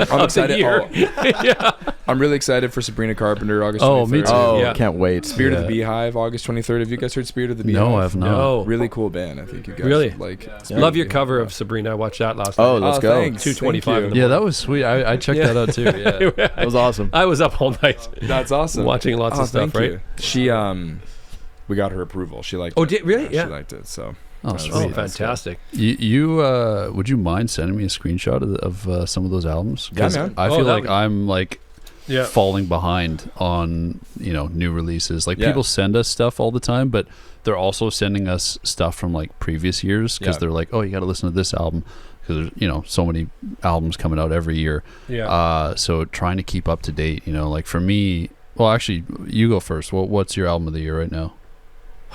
I'm excited. year. Oh, I'm really excited for Sabrina Carpenter, August 23rd. Oh, me too. Oh, Yeah. can't wait. Spirit of Yeah. the Beehive, August 23rd. Have you guys heard Spirit of the Beehive? No, I have not. No. Really cool band. I think you guys Really? like. Love your cover of Sabrina. I watched that last Oh, night. let's go. Thanks. 2:25 Thank in you. the Yeah, that was sweet. I checked Yeah. that out too. Yeah. That was awesome. I was up all night That's awesome. watching lots of stuff, thank right? you. She we got her approval. She liked Oh, it. did really? Yeah. She liked it. So Oh, That sweet. was- Oh, fantastic. You would you mind sending me a screenshot of some of those albums? Yeah, man. I Oh, feel that like would- I'm like falling behind on new releases. Like Yeah. people send us stuff all the time, but they're also sending us stuff from like previous years because Yeah. they're like, oh, you got to listen to this album because there's so many albums coming out every year. Yeah. So trying to keep up to date. Like for me, well, actually, you go first. What's your album of the year right now?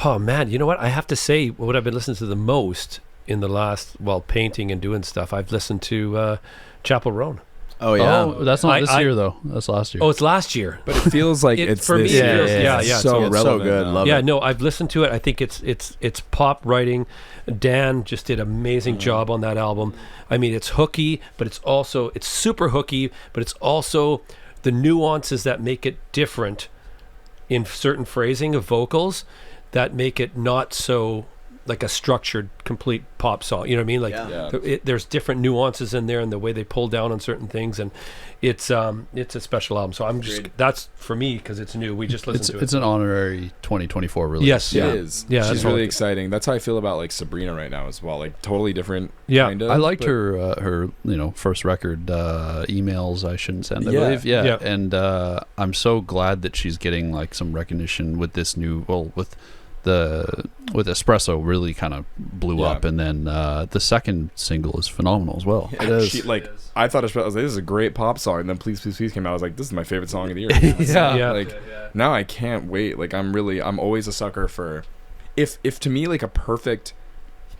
Oh man, you know what? I have to say, what I've been listening to the most in the last, painting and doing stuff, I've listened to Chapel Roan. Oh yeah. Oh, that's not this year though. That's last year. Oh, it's last year. But it feels like It- it's for me, this it year. feels- yeah, It's yeah, so it's so relevant. good. now. Love Yeah, it. no, I've listened to it. I think it's pop writing. Dan just did an amazing job on that album. I mean, it's hooky, but it's super hooky, but it's also the nuances that make it different in certain phrasing of vocals that make it not so like a structured, complete pop song. You know what I mean? Like Yeah. there's different nuances in there and the way they pull down on certain things, and it's a special album. So that's for me because it's new. We just listened to it. It's an honorary 2024 release. Yes, yeah. It is. Yeah, She's that's really all. exciting. That's how I feel about like Sabrina right now as well. Like totally different. Yeah. kind of, I liked but- her first record, emails I shouldn't send, I Yeah. believe. Yeah. Yeah. And I'm so glad that she's getting like some recognition with this with Espresso really kind of blew Yeah. up, and then the second single is phenomenal as well. It is. I thought I was like, this is a great pop song, and then Please Please Please came out. I was like, this is my favorite song of the year. Yeah. Like now I can't wait. Like I'm always a sucker for if to me like a perfect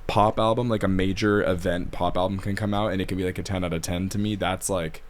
pop album, like a major event pop album can come out and it can be like a 10 out of 10 to me. That's like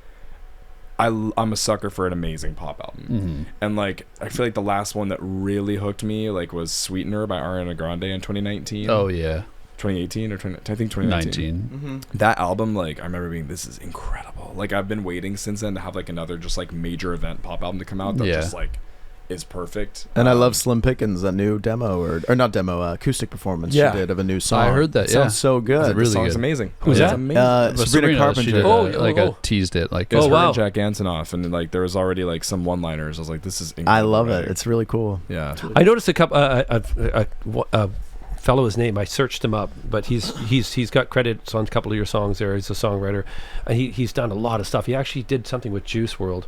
I'm a sucker for an amazing pop album. Mm-hmm. And like I feel like the last one that really hooked me like was Sweetener by Ariana Grande in 2019. Oh yeah, 2018 or 20, I think 2019. 19. That album, like I remember being, this is incredible. Like I've been waiting since then to have like another just like major event pop album to come out that Yeah. just like is perfect. And I love Slim Pickens, that new demo or not demo, acoustic performance Yeah. she did of a new song. I heard that. It Yeah, sounds so good. It's really the song's good. amazing. Who's It's that? amazing. But Sabrina she Carpenter. did Oh, I teased it like. It was Oh, her wow. and Jack Antonoff, and like there was already like some one-liners. I was like, this is I incredible love it. writing. It's really cool. Yeah. I noticed a couple a fellow, his name, I searched him up, but he's got credits on a couple of your songs there. He's a songwriter. He's done a lot of stuff. He actually did something with Juice WRLD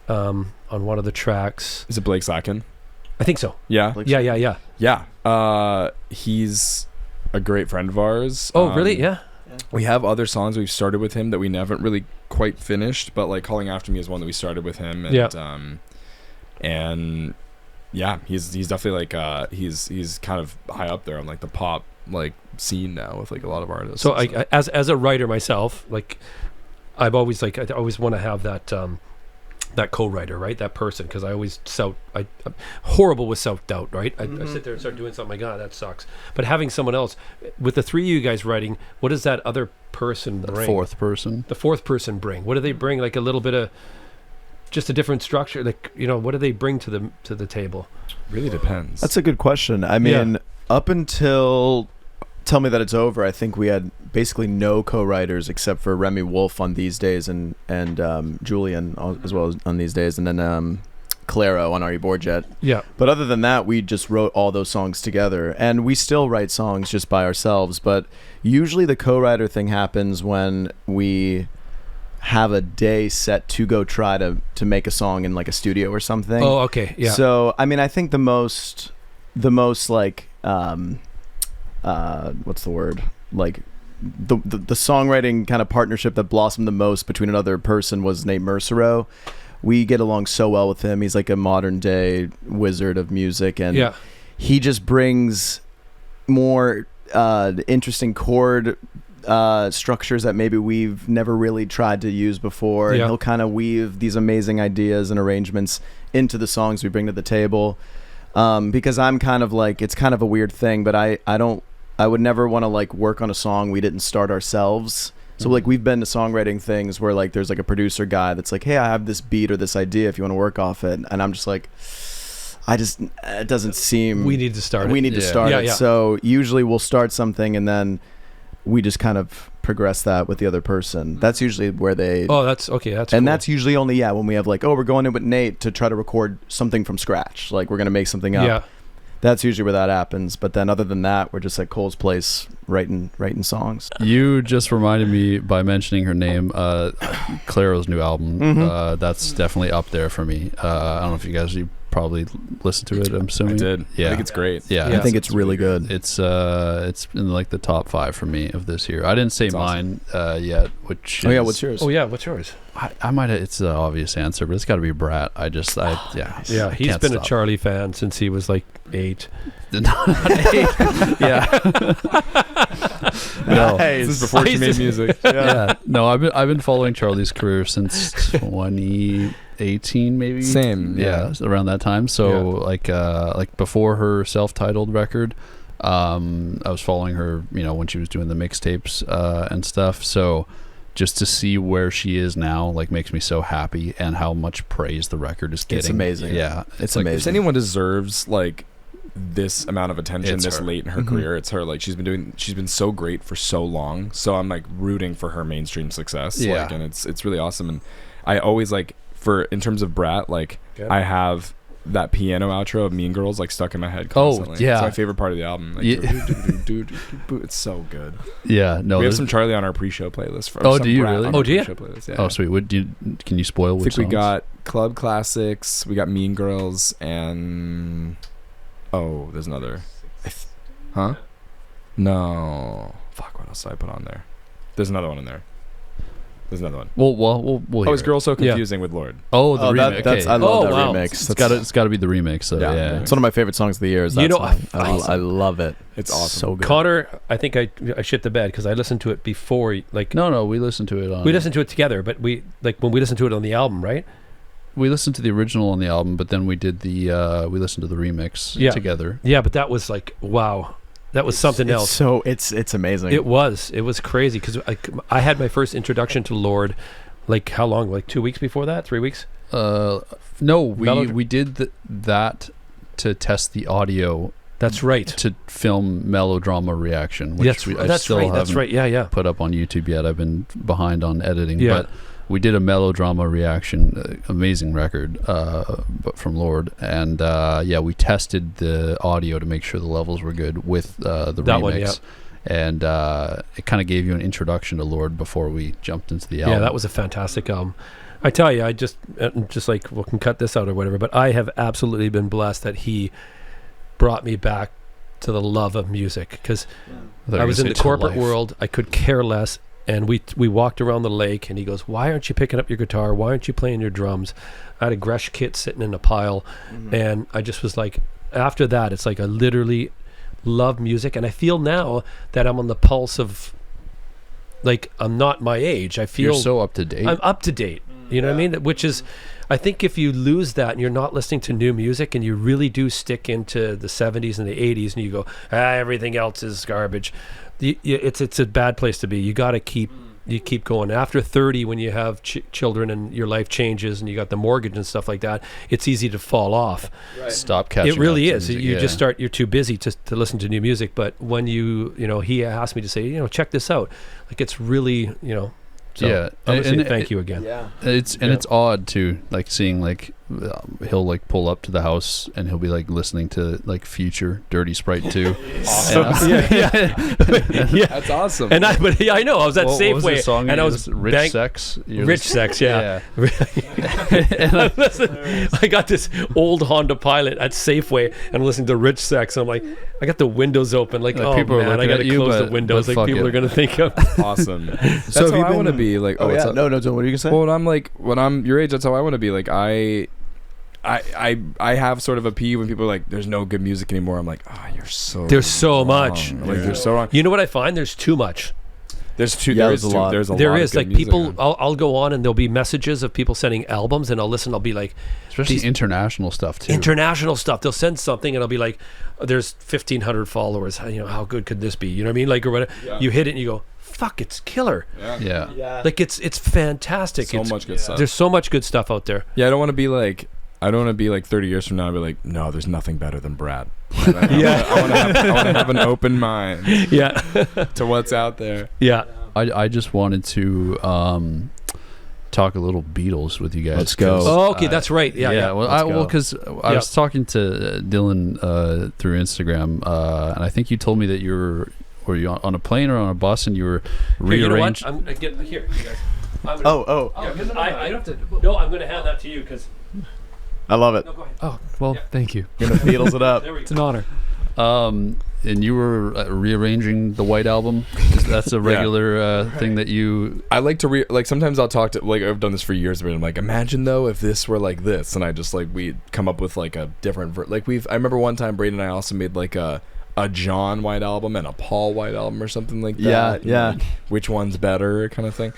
on one of the tracks. Is it Blake Slatkin? I think so. Yeah. Like- Yeah. Yeah. He's a great friend of ours. Oh, really? Yeah. We have other songs we've started with him that we haven't really quite finished, but like Calling After Me is one that we started with him, and Yeah. And yeah, he's definitely like he's kind of high up there on like the pop like scene now with like a lot of artists. So and stuff. as a writer myself, like I always want to have that that co-writer, right? That person, because I always I'm horrible with self-doubt, right? I sit there and start doing something, my God, that sucks. But having someone else, with the three of you guys writing, what does that other person The bring? fourth person. The fourth person bring? What do they bring? Like a little bit of just a different structure, like, what do they bring to the table? really depends. That's a good question. I mean, up until Tell Me That It's Over, I think we had basically no co-writers except for Remy Wolf on These Days and Julian as well as on These Days, and then Claro on Are You Bored Yet? Yeah. But other than that, we just wrote all those songs together, and we still write songs just by ourselves. But usually the co-writer thing happens when we have a day set to go try to make a song in like a studio or something. Oh, okay. Yeah. So I mean, I think the most like what's the word, like the songwriting kind of partnership that blossomed the most between another person was Nate Mercero. We get along so well with him. He's like a modern day wizard of music, and yeah. he just brings more interesting chord structures that maybe we've never really tried to use before. And Yeah. he'll kind of weave these amazing ideas and arrangements into the songs we bring to the table. Because I'm kind of like, it's kind of a weird thing, but I would never want to like work on a song we didn't start ourselves. So like we've been to songwriting things where like there's like a producer guy that's like, hey, I have this beat or this idea if you want to work off it, and I'm just like, it doesn't seem We need to start we it. need to Yeah. start Yeah, it. yeah. So usually we'll start something and then we just kind of progress that with the other person. That's usually where they Oh, that's okay. That's and cool. that's usually only when we have like, oh, we're going in with Nate to try to record something from scratch, like we're gonna make something up. Yeah. That's usually where that happens. But then other than that, we're just at Cole's place writing songs. You just reminded me by mentioning her name, Claro's new album. That's definitely up there for me. I don't know if you probably listened to it. I'm assuming I did. Yeah, I think it's great. Yeah, I think it's really good. It's in like the top 5 for me of this year. I didn't say That's mine yet. Which what's yours? Oh yeah, what's yours? I might. It's the obvious answer, but it's got to be Brat. Yeah, he's can't been stop. a Charlie fan since he was like 8. Not 8. Yeah. No. This is before she made music. Yeah. No, I've been following Charlie's career since 2018, maybe. Same. Yeah, around that time. So like before her self-titled record, I was following her, when she was doing the mixtapes and stuff. So just to see where she is now, like, makes me so happy, and how much praise the record is getting. It's amazing. Yeah, it's like, amazing. If anyone deserves like this amount of attention It's this her. late in her career, it's her. Like, she's been so great for so long. So I'm like rooting for her mainstream success. Yeah. Like, and it's really awesome. And I always like, in terms of Brat, like, I have that piano outro of Mean Girls like stuck in my head constantly. yeah. It's my favorite part of the album. Like, it's so good. Yeah, no. We have some Charlie on our pre-show playlist. Do you really? Oh, do you? Playlist, yeah. Oh, sweet. Can you spoil I which think we songs? got Club Classics, we got Mean Girls, and there's another. Huh? No. Fuck, what else did I put on there? There's another one in there. There's another one. We'll Oh, hear is it. Girl So Confusing with Lord. Oh, the remix. That's, Okay. I love that wow. remix. It's got to be the remix. So, yeah. It's one of my favorite songs of the year. Is that You know, song. I- I love it. It's awesome. So good. Connor, I think I shit the bed because I listened to it before. Like, No, we listened to it on. we listened to it together, but when we listened to it on the album, right? We listened to the original on the album, but then we did we listened to the remix together. Yeah, but that was like, wow, that was something else. So it's amazing. It was crazy because I had my first introduction to Lord, like how long? Like 2 weeks before that? 3 weeks? No, we did that to test the audio. That's right. To film Melodrama Reaction, which I still haven't Yeah. put up on YouTube yet. I've been behind on editing, Yeah. but we did a Melodrama Reaction, amazing record, but from Lord, and we tested the audio to make sure the levels were good with the remix. One, yeah. And it kind of gave you an introduction to Lord before we jumped into the album. Yeah, that was a fantastic album. I tell you, I just like, we can cut this out or whatever, but I have absolutely been blessed that he brought me back to the love of music, because I was in the corporate world. I could care less. And we walked around the lake, and he goes, "Why aren't you picking up your guitar? Why aren't you playing your drums?" I had a Gresh kit sitting in a pile, and I just was like, after that, it's like I literally love music, and I feel now that I'm on the pulse of, like, I'm not my age. I feel you're so up to date. I'm up to date. You know what I mean? Which is, I think if you lose that and you're not listening to new music, and you really do stick into the 70s and the 80s, and you go, everything else is garbage. It's a bad place to be. You got to keep going. After 30, when you have children and your life changes and you got the mortgage and stuff like that, it's easy to fall off. Right. Stop catching. It really up is. to music, You just start. You're too busy to listen to new music. But when he asked me to say, check this out. Like, it's really, So yeah, I'm gonna say and thank you again. Yeah. It's odd too, like seeing like he'll like pull up to the house and he'll be like listening to like Future, Dirty Sprite 2. Awesome. Yeah. That's awesome. And I know I was at What was Safeway, the song and I you was used? Rich Sex. Rich Sex, yeah. And Listen, I got this old Honda Pilot at Safeway, and I'm listening to Rich Sex. And I'm like, I got the windows open, like, Like, people are man, I looking got to at you, close the but windows, like fuck people it. are gonna think I'm. Awesome. That's So have how you I want to been- be. Like, Oh, what's yeah. up? No, what are you gonna say? Well, when I'm your age, that's how I want to be. Like, I have sort of a peeve when people are like, "There's no good music anymore." I'm like, you're so. There's so wrong. much. Like, you're so wrong. You know what I find? There's too much. There's too. Yeah, there there's is a too- lot. There's a There lot is, of good like, music, people. man. I'll go on, and there'll be messages of people sending albums, and I'll listen. I'll be like, especially these- international stuff too. international stuff. They'll send something, and I'll be like, "There's 1,500 followers. How good could this be?" You know what I mean? Like, or whatever. Yeah. You hit it, and you go, "Fuck, it's killer!" Yeah. Like, it's fantastic. So much good stuff. There's so much good stuff out there. Yeah, I don't want to be like 30 years from now and be like, no, there's nothing better than Brad. I want to have an open mind Yeah, to what's out there. yeah. I just wanted to talk a little Beatles with you guys. Let's go. 'cause Oh, okay, that's right. Yeah. Well, because I was talking to Dylan through Instagram, and I think you told me that were you on a plane or on a bus, and you were rearranged. You know what? I'm get here, you guys. I'm gonna, Oh. Yeah, 'cause no, I you don't have to. no, I'm going to hand that to you because. I love it. No, go ahead. Oh, well, Yeah. thank you. Gonna Beatles it up. There we It's go. an honor. And you were rearranging the White Album. That's a regular thing that you. I like to sometimes I'll talk to, like, I've done this for years, but I'm like, imagine though if this were like this, and I just like we come up with like a different I remember one time Braden and I also made like a John White Album and a Paul White Album or something like that. Yeah. Like, which one's better kind of thing.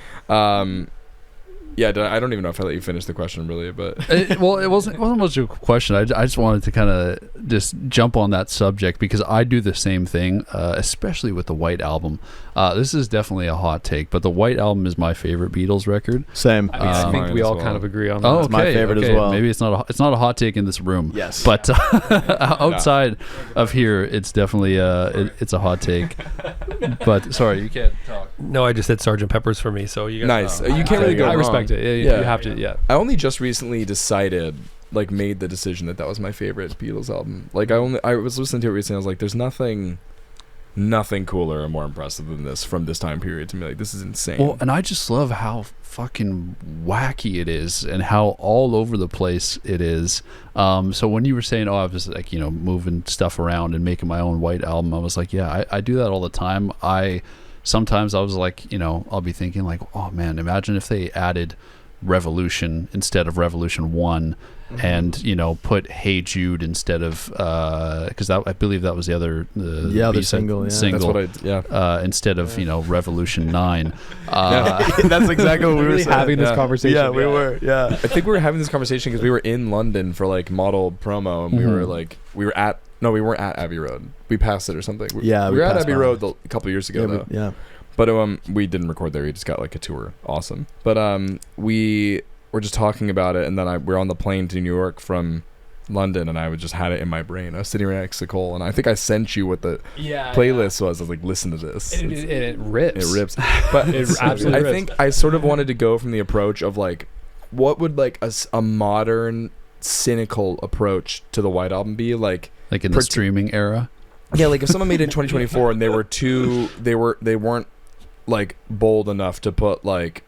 Yeah, I don't even know if I let you finish the question really, but It wasn't much of a question. I just wanted to kind of just jump on that subject because I do the same thing, especially with the White Album. This is definitely a hot take, but the White Album is my favorite Beatles record. Same. I think we as all well. kind of agree on that. Oh, It's my favorite as well. Maybe it's not a hot take in this room. Yes. But outside of here, it's definitely it's a hot take. But sorry, you can't talk. No, I just said Sgt. Pepper's for me, so you guys. nice. You can't really go I wrong. respect it. Yeah. You have to. Yeah. I only just recently decided, like, made the decision that was my favorite Beatles album. Like, I was listening to it recently. I was like, there's nothing cooler or more impressive than this from this time period to me. Like, this is insane. Well, and I just love how fucking wacky it is and how all over the place it is. So when you were saying, I was like, moving stuff around and making my own White Album, I was like, yeah, I do that all the time. Sometimes I was like, I'll be thinking like, oh man, imagine if they added Revolution instead of Revolution 1 and put Hey Jude instead of because I believe that was the other the B-side single. Yeah. That's what instead of Revolution 9. That's exactly what we were Really saying. having this conversation. Yeah, we were. Yeah. I think we were having this conversation because we were in London for like model promo, and we weren't at Abbey Road. We passed it or something. Yeah, we we were at passed Abbey by. Road a couple years ago though. Yeah. But we didn't record there. We just got like a tour. Awesome. But we were just talking about it, and then we're on the plane to New York from London, and I just had it in my brain. I was sitting right next to Cole, and I think I sent you what the playlist was. I was like, listen to this. It rips. It rips. But It absolutely I rips. think I sort of wanted to go from the approach of like, what would like a modern cynical approach to the White Album be like Like in the streaming era. Yeah, like if someone made it in 2024 and they weren't like bold enough to put like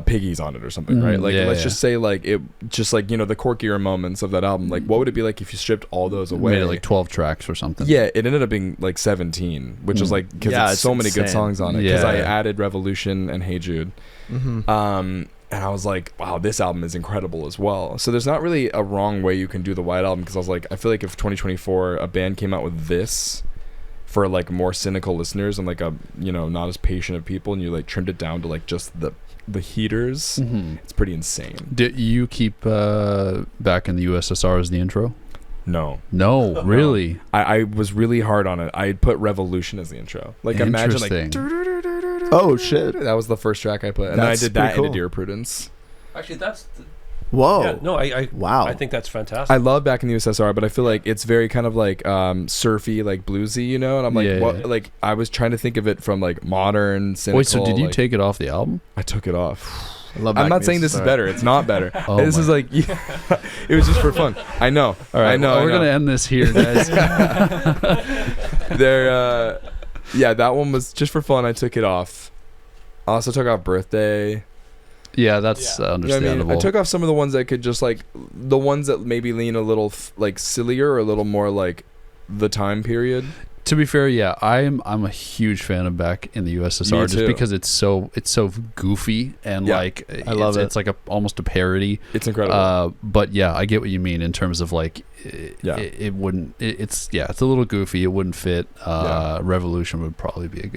piggies on it or something, right? Like let's just say like it just like the quirkier moments of that album, like what would it be like if you stripped all those away? Made it like 12 tracks or something. Yeah, it ended up being like 17, which is like because it's so many good songs on it, because I added Revolution and Hey Jude. And I was like, wow, this album is incredible as well. So there's not really a wrong way you can do the White Album, because I was like, I feel like if 2024 a band came out with this for like more cynical listeners and like a not as patient of people, and you like trimmed it down to like just the heaters, it's pretty insane. Did you keep Back in the USSR as the intro? No, really? I was really hard on it. I put Revolution as the intro. Like imagine like oh shit, that was the first track I put, and then I did that into Dear Prudence. Actually, that's. Whoa. Yeah, no, wow. I think that's fantastic. I love Back in the USSR, but I feel like it's very kind of like surfy, like bluesy, and I'm like, what? Like I was trying to think of it from like modern cynical. Wait, so did you take it off the album? I took it off. I'm not saying this is better. It's not better. Oh this is like, it was just for fun. I know. All right, I know. We're gonna end this here, guys. Yeah, that one was just for fun. I took it off. I also took off Birthday. Yeah, that's understandable. You know what I mean? I took off some of the ones that could just like the ones that maybe lean a little like sillier or a little more like the time period. To be fair, yeah, I'm a huge fan of Back in the USSR Me just too. because it's so goofy and like I love it. It's like almost a parody. It's incredible. But yeah, I get what you mean in terms of like it wouldn't. It's a little goofy. It wouldn't fit. Revolution would probably be a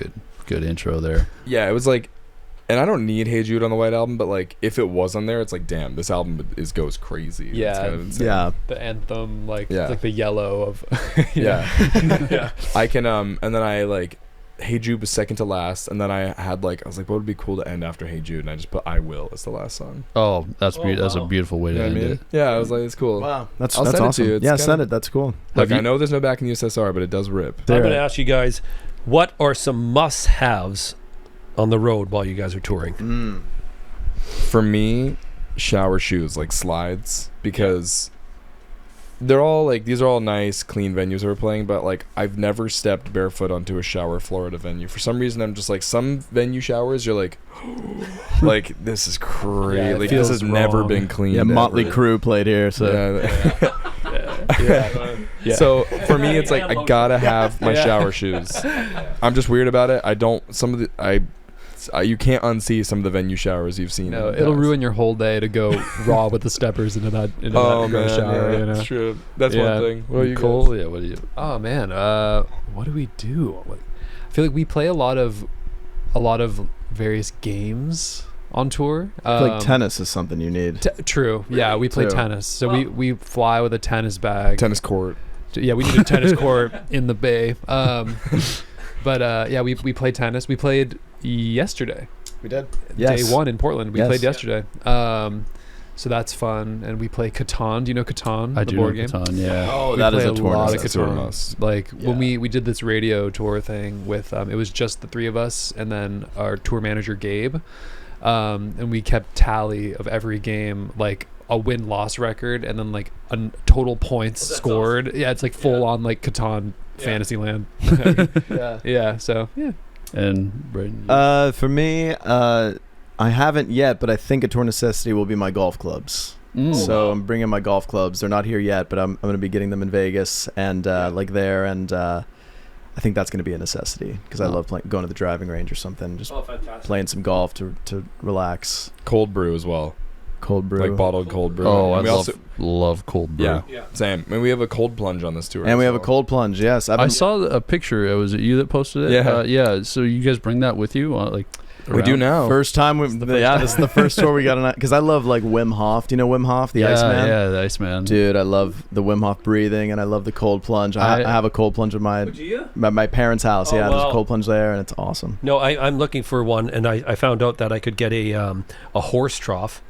good intro there. Yeah, it was like, and I don't need Hey Jude on the White Album, but like if it was on there, it's like, damn, this album goes crazy. Yeah. It's kind of insane. Yeah. The anthem, like Yeah. it's like the yellow of. Yeah. I can and then I like Hey Jude was second to last, and then I was like, what would be cool to end after Hey Jude, and I just put I Will as the last song. Oh, that's Oh, that's a wow. beautiful way You to know what I end mean? it. Yeah, I was like, it's cool. Wow, that's I'll that's send it to awesome. you. It's Yeah, kinda- send it. That's cool. Like Have I know there's no Back in the USSR, but it does rip. I'm going to ask you guys, what are some must-haves on the road while you guys are touring? For me, shower shoes, like slides, because they're all like, these are all nice, clean venues that we're playing, but like I've never stepped barefoot onto a shower floor at a venue. For some reason, I'm just like, some venue showers, you're like, like this is crazy. Yeah, it like this has feels never wrong. been cleaned. Yeah, Motley ever. Crue played here, so Yeah. So for me, it's like I gotta have my shower shoes. I'm just weird about it. I don't. Some of the you can't unsee some of the venue showers you've seen. No, in the it'll past. ruin your whole day to go raw with the steppers into that shower. yeah, You know? that's true. That's Yeah. one thing. What are you Cole, guys? yeah, what do you? Oh man, what do we do? I feel like we play a lot of various games on tour. like tennis is something you need. True. Yeah, we play Too. tennis. So we fly with a tennis bag. Tennis court. Yeah, we need a tennis court in the bay. But yeah, we play tennis. We played yesterday. We did. Day one in Portland. We Yes. played yesterday. So that's fun. And we play Catan. Do you know Catan? I the do board know game. Catan, yeah. Oh, We that is play a tour. lot of That's a tour Catan. must. Like when Yeah. we did this radio tour thing with it was just the three of us and then our tour manager Gabe, and we kept tally of every game, like a win-loss record and then like total points scored. Yeah, it's like full on like Catan Fantasyland. Yeah. So yeah. And Braden, For me, I haven't yet, but I think a tour necessity will be my golf clubs. So I'm bringing my golf clubs. They're not here yet, but I'm going to be getting them in Vegas and like there, and I think that's going to be a necessity because I love going to the driving range or something, just playing some golf to relax. Cold brew as well. Cold brew. Like bottled cold brew. oh, I And we love cold brew. Yeah. Same. I mean, we have a cold plunge on this tour. And we have a so- cold plunge. Yes, I saw a picture. Was it you that posted it? Yeah. Yeah. So you guys bring that with you? Like We do around? now. First time this is the first tour we got on, because I love like Wim Hof. Do you know Wim Hof, the Iceman? Yeah, the Iceman. Dude, I love the Wim Hof breathing, and I love the cold plunge. I have a cold plunge at my parents' house. Oh, Yeah, there's wow. a cold plunge there, and it's awesome. No, I'm looking for one, and I found out that I could get a horse trough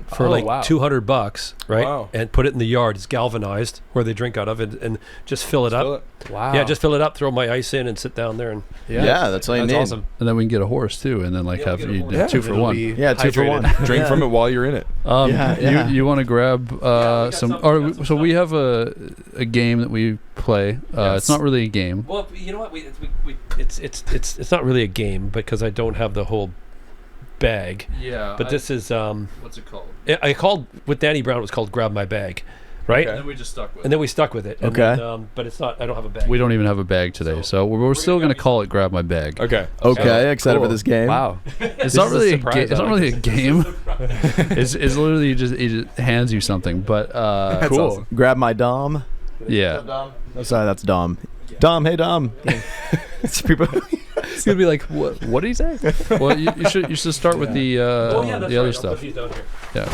for Oh, like wow. $200, right? Wow. And put it in the yard. It's galvanized where they drink out of it, and just fill it up. Wow. Yeah, just fill it up, throw my ice in, and sit down there. And Yeah, that's all you That's need. awesome. And then we can get a horse too, and then like have you do two for It'll one. be Yeah, 2 for hydrated. 1. Drink Yeah. from it while you're in it. Yeah. You want to grab some? some- we got So we have a game that we play. Yes. It's not really a game. well, you know what? It's not really a game because I don't have the whole bag. Yeah. But this is what's it called? I called with Danny Brown. It was called Grab My Bag, right? Okay. And then we just stuck with And then we stuck with it. And Okay. then, but it's not. I don't have a bag. We don't even have a bag today, so we're still gonna call it grab my bag. Okay. Okay, excited for cool. this game. Wow. It's not really a surprise. it's not really a game. It's literally he just hands you something, but That's Cool. awesome. Grab my Dom. yeah. Oh, sorry, that's Dom. Dom, hey Dom. It's people. It's gonna be like, what did he say? Well, you should start with the the other stuff. Yeah.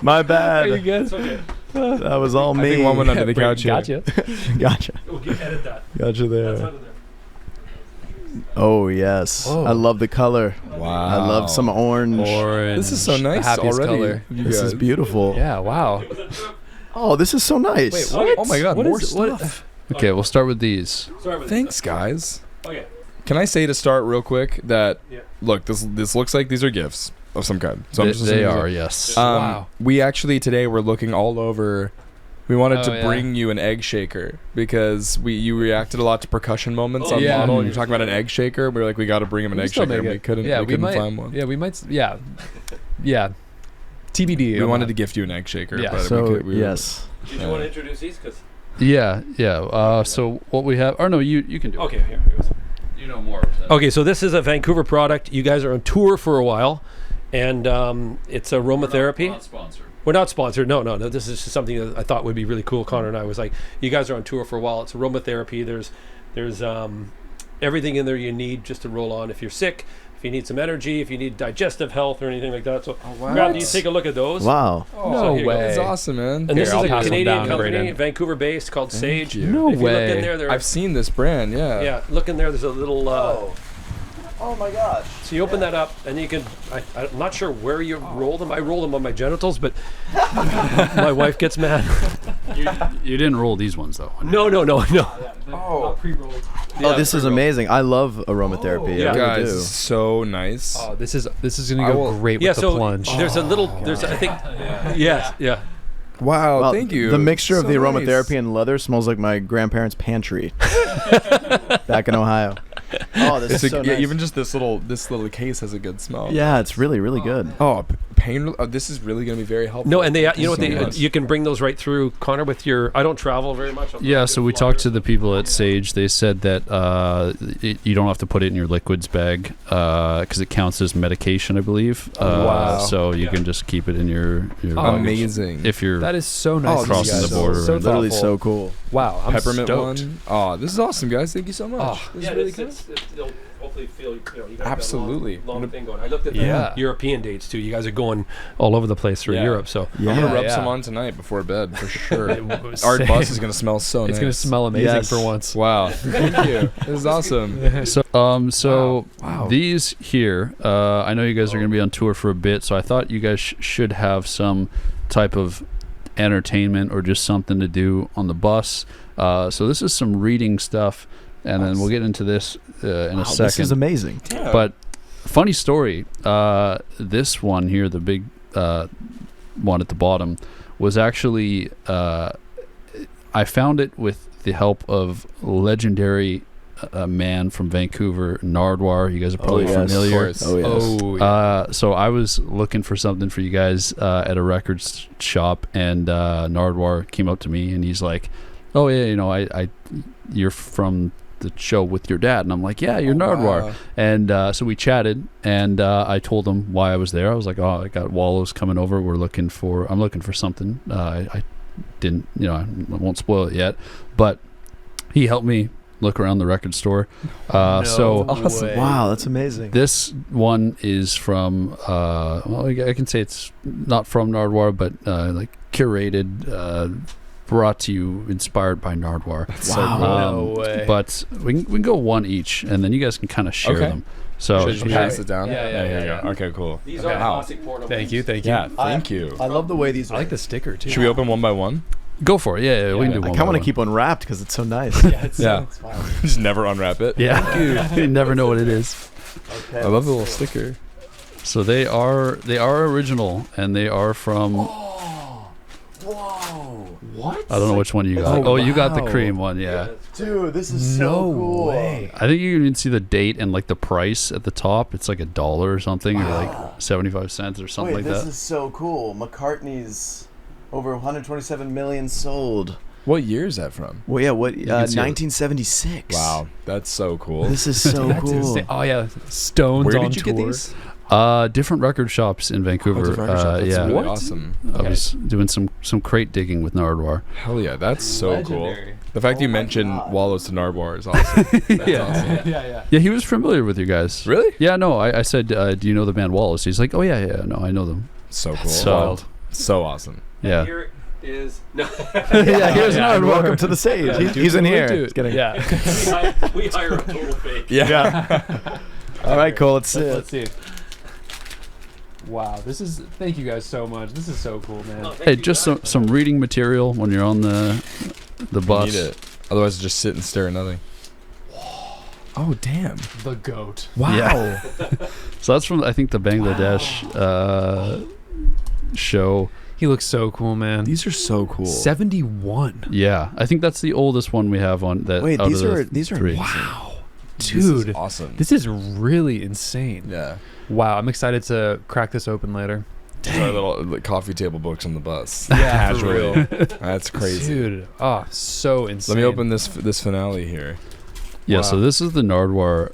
My bad. Are you good? That was all I me. think one went under the couch here. Gotcha. Gotcha. Edit that. Gotcha there. Oh yes, Oh. I love the color. Wow. I love some orange. Orange. This is so nice Happiest already. color. You This is guys. beautiful. Yeah. Wow. Oh, this is so nice. Wait, what? Oh my God, What more is- what- stuff. Okay, we'll start with these. Thanks, guys. Okay. Can I say to start real quick that Yeah. look, this looks like these are gifts of some kind. So I'm just They assuming are, these yes. Wow. We actually today were looking all over. We wanted Oh, to yeah. bring you an egg shaker because you reacted a lot to percussion moments on yeah. model. And you're talking about an egg shaker. We were like, we got to bring him an We egg still shaker. make And it. we Yeah, couldn't might. find one. Yeah, we might. Yeah. Yeah. TBD. We on wanted that. to gift you an egg shaker. Yeah. but So we yes, Did you want to introduce these? Cause Yeah. So what we have? Or no, you can do it. okay, here it goes. You know more. Okay, so this is a Vancouver product. You guys are on tour for a while, and it's aromatherapy. sponsored. We're not sponsored. No. This is just something that I thought would be really cool. Connor and I was like, you guys are on tour for a while. It's aromatherapy. There's everything in there you need just to roll on if you're sick, if you need some energy, if you need digestive health or anything like that. So grab these, take a look at those. wow. So here you go. way. That's awesome, man. And this I'll is a pass them Canadian down, company, Braden. Vancouver-based, called Sage. you. No If you look way. in there, I've seen this brand. Yeah. yeah, look in there. There's a little. Oh my gosh. So you open that up, and you can. I'm not sure where you roll them. I roll them on my genitals, but my wife gets mad. You didn't roll these ones though. No. Oh, Yeah, this is amazing. I love aromatherapy. yeah. I really guys, do. so nice. Oh, this is gonna I go will- great with Yeah. the So plunge. there's a little. There's I think. Yes. Yeah. Wow, Well, thank you. The mixture of So the nice. aromatherapy and leather smells like my grandparents' pantry back in Ohio. Oh, this It's is so yeah, nice. even just this little case has a good smell. Yeah, it's really, really good. Oh, pain. This is really going to be very helpful. No, and they. You know what? So They. much. You can bring those right through, Connor. With your. I don't travel very much. Yeah, so we talked to the people at Sage. They said that you don't have to put it in your liquids bag because it counts as medication, I believe. Wow. So you can just keep it in your luggage Amazing. if you're That is so nice. of you crossing guys. the border. So Literally thoughtful. so cool. Wow, I'm Peppermint stoked. one. Oh, this is awesome, guys. Thank you so much. Oh, this is really good. They'll hopefully feel. You got Absolutely. That long thing going. I looked at the Yeah. European dates too. You guys are going all over the place through Yeah. Europe. So I'm gonna Yeah, rub yeah. some on tonight before bed for sure. was Our same. bus is gonna smell so nice. It's gonna smell amazing Yes. for once. Wow. Thank you. This is awesome. So Wow. these here, I know you guys are going to be on tour for a bit, so I thought you guys should have some type of entertainment or just something to do on the bus. So this is some reading stuff, and then we'll get into this in a Wow, second. this is amazing. But funny story, this one here, the big one at the bottom, was actually I found it with the help of legendary man from Vancouver, Nardwar. You guys are probably yes. familiar. Of course. Oh, yes. Oh, yeah. So I was looking for something for you guys at a records shop, and Nardwar came up to me and he's like, "Oh yeah, you know, I you're from the show with your dad," and I'm like, "Yeah, you're Nardwar." Wow. And so we chatted, and I told him why I was there. I was like, "Oh, I got Wallows coming over. I'm looking for something." I didn't, I won't spoil it yet, but he helped me look around the record store. So Awesome. way. Wow, that's amazing. this one is from, well, I can say it's not from Nardwar, but like curated, brought to you, inspired by Nardwar. Wow. No way. But we can go one each, and then you guys can kind of share Okay. them. So Should yeah. pass it down? Yeah, yeah, here you yeah. go. Okay, cool. these Okay. are classic porno. Thank you. Yeah, thank you. I love the way these I like the sticker too. Should we open one by one? go for it. Yeah, we can do I one. kind of want by to keep one wrapped because it's so nice. Yeah, it's Yeah. Just never unwrap it. one. Yeah, you never know what it is. Okay. I love the little sticker. So they are original, and they are from. Whoa. What? I don't know which one you got. Oh, you got the wow. cream one. Yeah. Dude, this is No so cool. way. I think you can even see the date and like the price at the top. It's like $1 or something, or like 75 cents or something like that. is so cool. McCartney's over 127 million sold. What year is that from? Well, yeah, what? can see it. 1976. Wow, that's so cool. This is so That's cool. insane. Oh yeah, Stones Where on did you tour. get these? Different record shops in Vancouver. Different record shop. That's yeah, really awesome. I was doing some crate digging with Nardwar. Hell yeah, that's so cool. Legendary. The fact you Oh my mentioned God. Wallows to Nardwar is awesome. That's Yeah. awesome. Yeah. Yeah, he was familiar with you guys. Really? Yeah, no, I said, do you know the band Wallows? He's like, oh yeah, no, I know them. So cool. So So awesome. yeah. Here is no. yeah, here's Yeah. Nard. Welcome to the stage. He's in here. Dude, Just kidding. Yeah. we hire a total fake. Yeah. All right, cool. Let's see. Let's see. Wow, thank you guys so much. This is so cool, man. Hey, just some reading material when you're on the bus. Need it. Otherwise, just sit and stare at nothing. Oh damn! The goat. Wow. Yeah. So that's from I think the Bangladesh show. He looks so cool, man. These are so cool. 71. Yeah, I think that's the oldest one we have on that. Wait, out these of the are these are three. wow. This Dude, is awesome. this is really insane. Yeah. Wow, I'm excited to crack this open later. These are little like, coffee table books on the bus. Yeah, for Casual. real. That's crazy. Dude, oh, so insane. Let me open this finale here. Yeah, Wow. so this is the Nardwar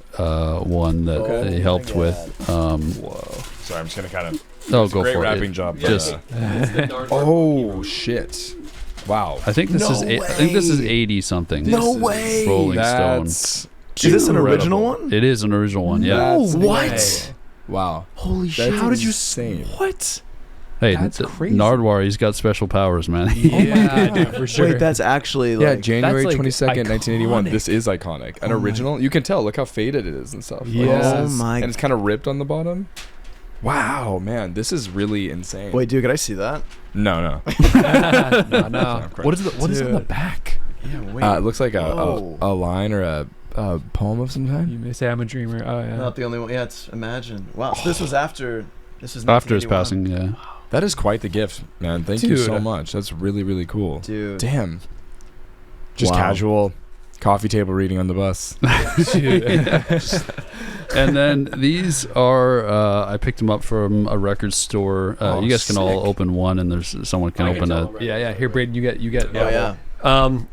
one that Oh they helped my with. Whoa. Sorry, I'm just gonna kind of. Oh, go Great for wrapping it. job. Just- Oh shit! Wow. I think this No is I think this is way. 80 something. No This way. is- Rolling Stone. That's Is this an incredible. original one? It is an original one. Yeah. That's What? insane. Wow. Holy That's shit! How did you? insane. What? Hey, That's crazy. Nardwar, he's got special powers, man. Yeah, dude, for sure. Wait, that's actually Yeah, like January That's, like, 22nd, 1981. iconic. This is iconic. An Oh my- original. You can tell. Look how faded it is and stuff. Like, Yeah. this Oh is- my- And it's kind of ripped on the bottom. Wow, man. This is really insane. Wait, dude, could I see that? No, no. no. correct. What is on the Dude. back? Yeah, wait. It looks like Whoa. a line or a poem of some You kind. may say I'm a dreamer. Oh yeah. Not the only one. Yeah, it's Imagine. Wow. So this was after. This is After his 1981. passing, yeah. That is quite the gift, man. Thank you so Dude. much. That's really, really cool. Dude. Damn. Just Wow. casual coffee table reading on the bus. And then these are I picked them up from a record store. Oh, You guys can all sick. open one, and there's someone can open a. Yeah. Here, Braden, you get. Oh yeah.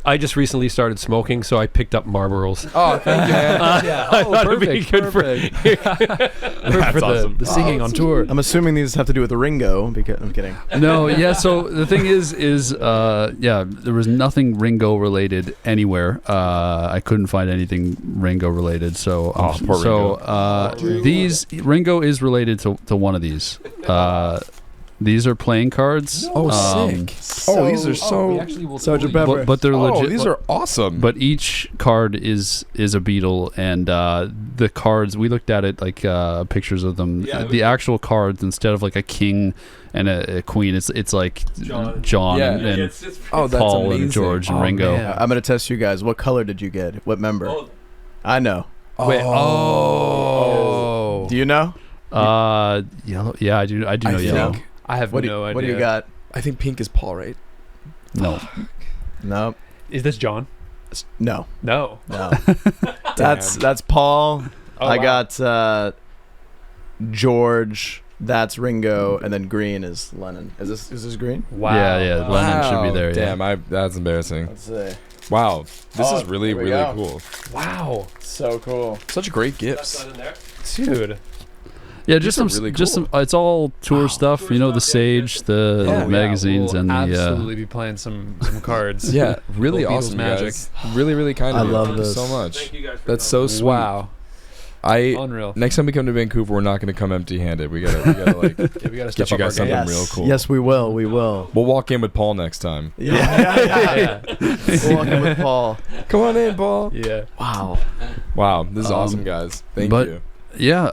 I just recently started smoking, so I picked up Marlboros. Oh, thank you, man. I thought it'd be good for for the singing on tour. I'm assuming these have to do with Ringo. Because I'm kidding. No, yeah. So the thing is yeah, there was nothing Ringo related anywhere. I couldn't find anything Ringo related. So poor these Ringo is related to one of these. These are playing cards. Oh, sick. These are so. Sergeant Pepper. but they're legit. These are awesome. But each card is a Beatle, and the cards we looked at it like pictures of them. The actual cards, instead of like a king and a queen, it's like John Yeah. and oh, that's Paul amazing. and George and Oh, Ringo. man. I'm gonna test you guys. What color did you get? What member? I know. Wait. Oh. Do you know? Yellow. Yeah, I do know I yellow. think, I have What do, no idea. what do you got? I think pink is Paul, right? No. No. Is this John? No. No. No. that's Paul. Oh, I wow. got George. That's Ringo, and then green is Lennon. Is this green? Wow. Yeah. Lennon should be there. Yeah. Damn, that's embarrassing. Let's see. Wow. This Oh, is really, there we really go. cool. Wow. So cool. Such great gifts. Dude. Yeah, just These some, are really just cool. some. It's all tour stuff, you know, the Sage, the Yeah. magazines, we'll and the. absolutely be playing some cards. Yeah, really Little Beatles awesome, magic. guys. Really, really kind I of you. love Thank you this. so much. Thank you guys for That's so coming. sweet. Wow. Unreal. Next time we come to Vancouver, we're not going to come empty-handed. We gotta like Yeah, we gotta step get you up our guys something game. real cool. Yes, we will. We will. We'll walk in with Paul next time. Yeah. We'll walk in with Paul. Come on in, Paul. Yeah. Wow. Wow, this is awesome, guys. Thank but- you. Yeah,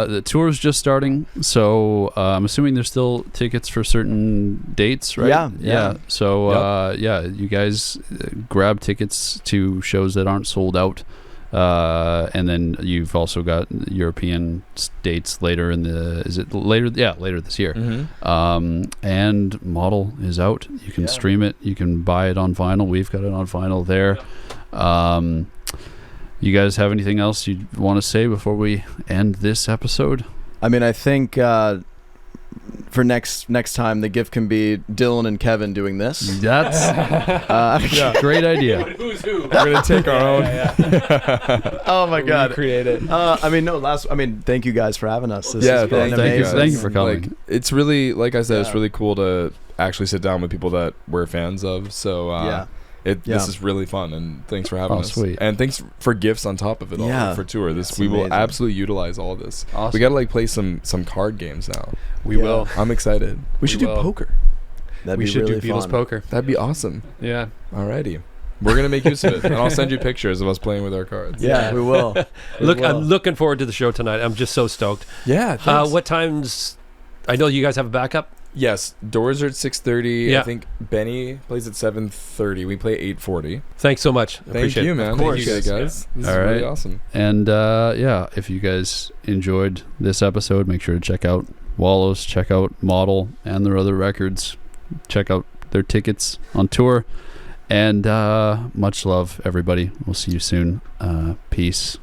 the tour's just starting, so I'm assuming there's still tickets for certain dates, right? Yeah. So you guys grab tickets to shows that aren't sold out, and then you've also got European dates later in the. Is it later? Yeah, later this year. Mm-hmm. And Model is out. You can stream it. You can buy it on vinyl. We've got it on vinyl there. You guys have anything else you want to say before we end this episode? I mean, I think for next time the gift can be Dylan and Kevin doing this. That's a great idea. Who's who? We're gonna take our own. Oh my God. Create it. Thank you guys for having us. This Yeah, has been thank you. Thank you. amazing. Thank you for coming. Like, it's really, like I said, it's Yeah. really cool to actually sit down with people that we're fans of. So Yeah. This Yeah. is really fun, and thanks for having Oh, us. sweet. And thanks for gifts on top of it all Yeah. for tour. It's We will amazing. absolutely utilize all this. Awesome. We gotta like play some card games now. We Yeah. will. I'm excited. We should do will. poker. That'd We be should really do Beatles fun. poker. That'd be awesome. Yeah. Alrighty. We're gonna make use of it, and I'll send you pictures of us playing with our cards. Yeah, we will. We Look, will. I'm looking forward to the show tonight. I'm just so stoked. Yeah. thanks. What times? I know you guys have a backup. Yes, doors are at 6:30. Yeah. I think Benny plays at 7:30. We play 8:40. Thanks so much. Thank Appreciate you, it. man. Of course. Appreciate it, guys. This All is really right. awesome. And if you guys enjoyed this episode, make sure to check out Wallows, check out Model and their other records, check out their tickets on tour, and much love, everybody. We'll see you soon. Peace.